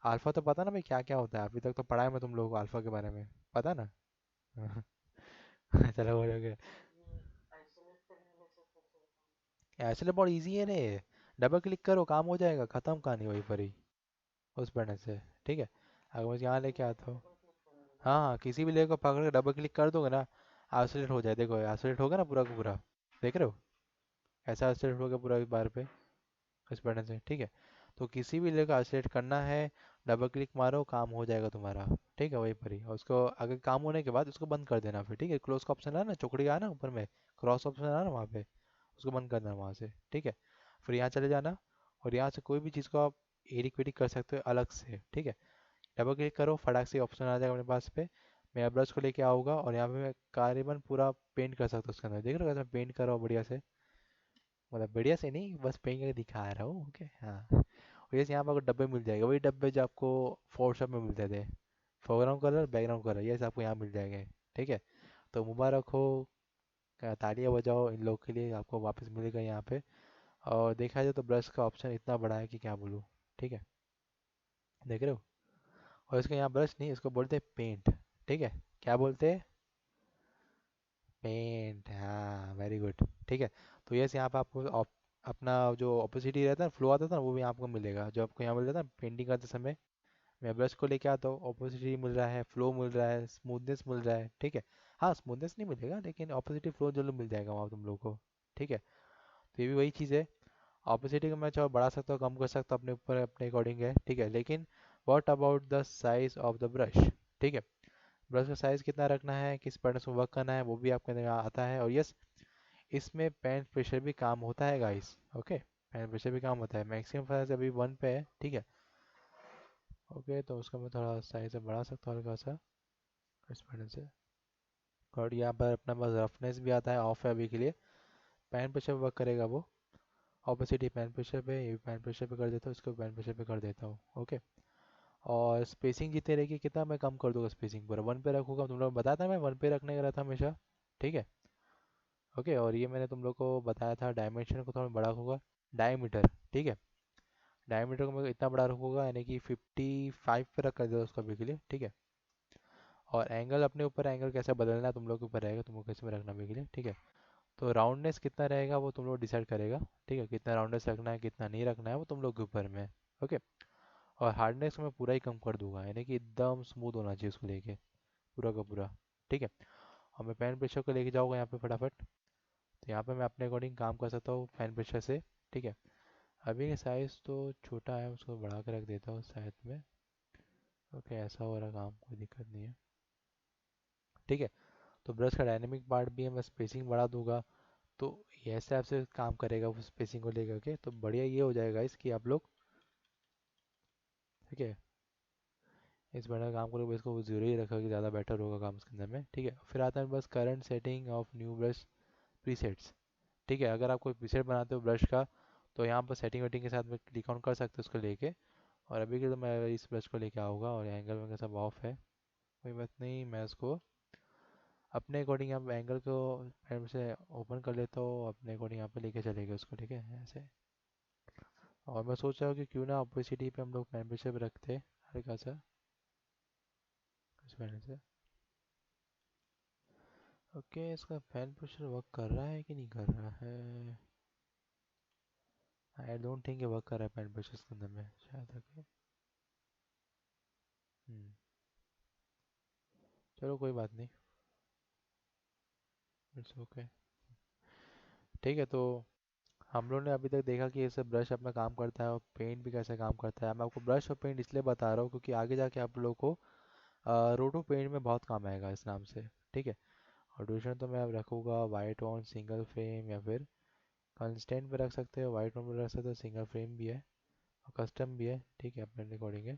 अल्फ़ा तो पता ना भाई क्या क्या होता है, अभी तक तो पढ़ा है मैं तुम लोगों को अल्फ़ा के बारे में, पता ना। चलो बोलोगे ऐसे बहुत इजी है रे, डबल क्लिक करो काम हो जाएगा, ख़त्म कहानी वहीं पर ही, उस बटन से, ठीक है। अगर मैं यहाँ लेके आता हूँ, हाँ हाँ, किसी भी लेयर को पकड़ के डबल क्लिक कर दोगे ना, आइसोलेट हो जाए, देखो आइसोलेट होगा ना पूरा का पूरा, देख रहे हो, ऐसा आइसोलेट होगा पूरा एक बार पे इस बटन से, ठीक है। तो किसी भी लेयर को आइसोलेट करना है, डबल क्लिक मारो, काम हो जाएगा तुम्हारा, ठीक है, वहीं पर ही। और उसको अगर काम होने के बाद उसको बंद कर देना फिर, ठीक है। क्लोज का ऑप्शन है ना, चौकड़ी आया ना ऊपर में, क्रॉस ऑप्शन है ना वहाँ पे, उसको बंद कर देना वहाँ से, ठीक है। फिर यहाँ चले जाना, और यहाँ से कोई भी चीज़ को आप एडिट वेडिट कर सकते हो अलग से, ठीक है। डबल क्लिक करो, फटाक से ऑप्शन आ जाएगा मेरे पास पे। मैं ब्रश को लेके आऊँगा और यहाँ पे मैं करीबन पूरा पेंट कर सकता हूँ उसके अंदर, देख रहे हो कैसे पेंट कर रहा हूँ बढ़िया से, मतलब बढ़िया से नहीं, बस पेंट करके दिखा रहा हूँ, ओके हाँ। और जैसे यहाँ पर आपको डब्बे मिल जाएगा, वही डब्बे जो आपको फोटोशॉप में मिलते थे, फोरग्राउंड कलर बैकग्राउंड कलर, ये सब आपको यहाँ मिल जाएंगे, ठीक है। तो मुबारक हो, तालियां बजाओ इन लोग के लिए, आपको वापस मिलेगा यहाँ पे। और देखा जाए तो ब्रश का ऑप्शन इतना बड़ा है कि क्या बोलूँ, ठीक है, देख रहे हो। और इसका यहाँ ब्रश नहीं, इसको बोलते हैं पेंट, ठीक है। क्या बोलते हैं, पेंट, हाँ वेरी गुड, ठीक है। तो यस, यहाँ पे आपको अपना जो ऑपोसिटी रहता है, फ्लो आता था ना, वो भी आपको मिलेगा, जो आपको यहाँ मिल जाता है पेंटिंग करते समय। मैं ब्रश को लेके आता हूँ, ऑपोसिटी मिल रहा है, फ्लो मिल रहा है, स्मूथनेस मिल रहा है, ठीक है। हाँ, स्मूथनेस नहीं मिलेगा, लेकिन ऑपोसिटी फ्लो जरूर मिल जाएगा वहाँ तुम लोग को, ठीक है। तो ये भी वही चीज़ है, ऑपोसिटी को मैं चाहो बढ़ा सकता हूँ, कम कर सकता हूँ, अपने ऊपर अपने अकॉर्डिंग है, ठीक है। लेकिन what about the size of the brush, ठीक है। ब्रश का साइज़ कितना रखना है, किस पैटर्न से वर्क करना है, वो भी आपके अंदर आता है। और यस, इसमें पेन प्रेशर भी काम होता है गाइस, ओके। पेन प्रेशर भी काम होता है, मैक्सिमम साइज अभी 1 पे है, ठीक है। ओके, तो उसका मैं थोड़ा साइज बढ़ा सकता हूँ हल्का सा इस पैटर्न से। और यहाँ पर अपना पास रफनेस भी आता है, ऑफ है अभी के लिए, पेन प्रेशर वर्क करेगा वो। ऑपोसिटी पेन प्रेशर पे, ये पेन प्रेशर पे कर देता हूँ, इसको पेन प्रेशर पे कर देता हूँ, ओके। और स्पेसिंग जितनी रहेगी, कितना मैं कम कर दूंगा स्पेसिंग, पूरा 1 पे रखूँगा, तुम लोग बताया था मैं 1 पे रखने का रहता हमेशा, ठीक है। ओके, और ये मैंने तुम लोग को बताया था डायमेंशन को थोड़ा बड़ा होगा, डायमीटर, ठीक है। डायमीटर को मैं इतना बड़ा रखूँगा, यानी कि 55 पे रख कर दो उसका भी के लिए, ठीक है। और एंगल अपने ऊपर, एंगल कैसे बदलना है तुम लोग के ऊपर रहेगा, तुमको कैसे में रखना भी के लिए, ठीक है। तो राउंडनेस कितना रहेगा वो तुम लोग डिसाइड करेगा, ठीक है। कितना राउंडनेस रखना है, कितना नहीं रखना है, वो तुम लोग के ऊपर में है, ओके। और हार्डनेस को मैं पूरा ही कम कर दूंगा, यानी कि एकदम स्मूथ होना चाहिए उसको लेके, पूरा का पूरा, ठीक है। और मैं पेन प्रेशर को लेके जाऊँगा यहाँ पे फटाफट, तो यहाँ पे मैं अपने अकॉर्डिंग काम कर सकता हूँ पेन प्रेशर से, ठीक है। अभी का साइज़ तो छोटा है, उसको बढ़ा के रख देता हूँ शायद में, ओके। ऐसा हो रहा काम, कोई दिक्कत नहीं है, ठीक है। तो ब्रश का डायनेमिक पार्ट भी है, मैं स्पेसिंग बढ़ा दूंगा, तो ये ऐसे आपसे काम करेगा वो स्पेसिंग को लेकर के, तो बढ़िया ये हो जाएगा इसकी आप लोग, ठीक है। इस बढ़िया काम करोगे, इसको जीरो ही रखोगे, ज़्यादा बेटर होगा काम उसके अंदर में, ठीक है। फिर आता है बस current setting of new brush presets, ठीक है। अगर आप कोई प्रीसेट बनाते हो ब्रश का, तो यहाँ पर सेटिंग वेटिंग के साथ में क्लिक ऑन कर सकते हो उसको लेके। और अभी के लिए मैं इस ब्रश को लेके आऊँगा, और एंगल में सब ऑफ है, कोई बात नहीं, मैं उसको अपने अकॉर्डिंग यहाँ एंगल को पेन से ओपन कर लेता हूँ, अपने अकॉर्डिंग यहाँ पे लेके चलेगा उसको, ठीक है, ऐसे। और मैं सोच रहा हूँ कि क्यों ना ऑपोसिटी पे हम लोग पेन प्रेशर पे रखते हैं हल्का सा, इस वजह से। ओके, इसका पेन प्रेशर वर्क कर रहा है कि नहीं कर रहा है, आई डोंट थिंक ये वर्क कर रहा है पेन प्रेशर के अंदर में शायद, ओके। हम्म, चलो कोई बात नहीं, इट्स ओके, ठीक है। तो हम लोग ने अभी तक देखा कि ऐसे ब्रश अपना काम करता है, और पेंट भी कैसे काम करता है। मैं आपको ब्रश और पेंट इसलिए बता रहा हूँ क्योंकि आगे जाके आप लोगों को रोटो पेंट में बहुत काम आएगा इस नाम से, ठीक है। और ड्यूरेशन तो मैं अब रखूँगा वाइट ऑन सिंगल फ्रेम, या फिर कंस्टेंट पे रख सकते हो, वाइट ऑन पे रख सकते हो, सिंगल फ्रेम भी है और कस्टम भी है, ठीक है, अपने अकॉर्डिंग है।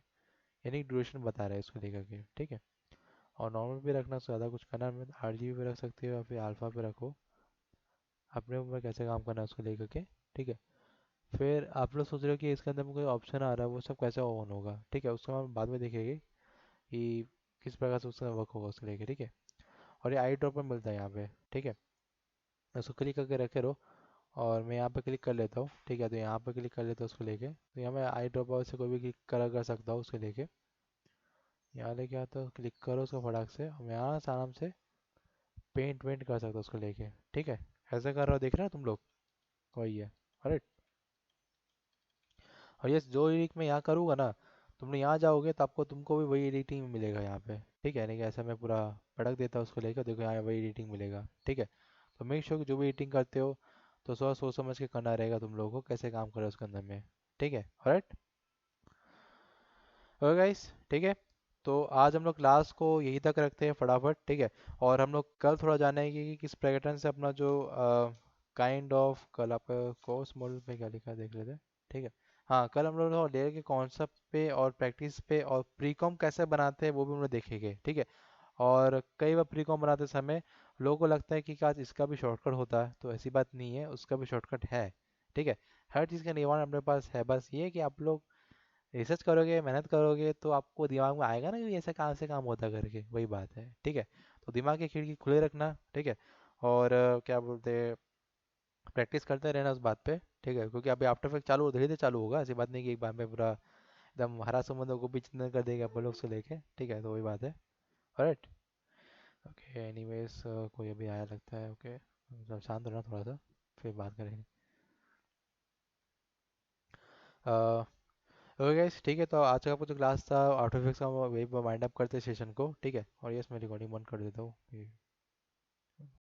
यानी ड्यूरेशन बता रहा है इसको लेकर के, ठीक है। और नॉर्मल पे रखना, ज़्यादा कुछ करना नहीं, 8 GB पे रख सकते हो या फिर अल्फ़ा पे रखो, अपने ऊपर कैसे काम करना है उसको लेकर के, ठीक है। फिर आप लोग सोच रहे हो कि इसके अंदर में कोई ऑप्शन आ रहा है, वो सब कैसे ऑन होगा, ठीक है, उसको हम बाद में देखेंगे कि किस प्रकार से उसका वर्क होगा उसको लेके, ठीक है। और ये आई ड्रॉपर मिलता है यहाँ पे, ठीक है। उसको क्लिक करके रखे रहो, और मैं यहाँ पे क्लिक कर लेता हूँ, ठीक है। तो यहाँ पे क्लिक कर लेता हूँ उसको लेके, तो यहाँ मैं आई ड्रॉपर से कोई भी क्लिक कर सकता हूँ उसको लेके। यहाँ लेके आता हूँ, क्लिक करो उसको फटाक से, और मैं यहाँ से आराम से पेंट वेंट कर सकता हूँ उसको लेके, ठीक है। ऐसे कर रहा हो, देख रहे हो तुम लोग, वही है। अरे, और ये जो एडिट मैं यहाँ करूँगा ना, तुम यहाँ जाओगे तो आपको तुमको भी वही एडिटिंग मिलेगा यहाँ पे, ठीक है। नहीं कि ऐसा मैं पूरा पटक देता हूँ उसको लेकर, देखो यहाँ वही एडिटिंग मिलेगा, ठीक है। तो मेक श्योर कि जो भी एडिटिंग करते हो तो सोच समझ के करना रहेगा तुम लोगों को, कैसे काम करें उसके अंदर में, ठीक है। ऑलराइट, ओके गाइस, ठीक है। तो आज हम लोग क्लास को यहीं तक रखते हैं फटाफट, ठीक है। और हम लोग कल थोड़ा जानेंगे कि किस पैटर्न से अपना जो काइंड ऑफ, कल आपका कोर्स मॉडल पे क्या लिखा है देख लेते हैं, ठीक है। हाँ, कल हम लोग लेयर के कॉन्सेप्ट पे और प्रैक्टिस पे और प्रीकॉम कैसे बनाते हैं वो भी हम लोग देखेंगे, ठीक है। और कई बार प्रीकॉम बनाते समय लोगों को लगता है कि काश इसका भी शॉर्टकट होता है, तो ऐसी बात नहीं है, उसका भी शॉर्टकट है, ठीक है। हर चीज़ का निर्माण अपने पास है, बस ये है कि आप लोग रिसर्च करोगे, मेहनत करोगे, तो आपको दिमाग में आएगा ना कि ऐसा कहाँ से काम होता करके, वही बात है, ठीक है। तो दिमाग की खिड़की खुले रखना, ठीक है। और क्या बोलते हैं, प्रैक्टिस करते रहना उस बात पे, ठीक है। क्योंकि अभी आफ्टर इफेक्ट चालू, धीरे धीरे चालू होगा, ऐसी बात नहीं कि एक बार में पूरा एकदम हरा समुद्र को भी चिंतन कर देगा अपन लोग उसको लेके, ठीक है। तो वही बात है, ऑलराइट। ओके, एनीवेज कोई अभी आया लगता है, ओके, मतलब शांत रहना थोड़ा सा, फिर बात करेंगे। ओके गाइस, ठीक है। तो आज का जो क्लास था ऑटो फिक्स का, वही वाइंड अप करते सेशन को, ठीक है। और यस, मैं रिकॉर्डिंग बंद कर देता हूँ।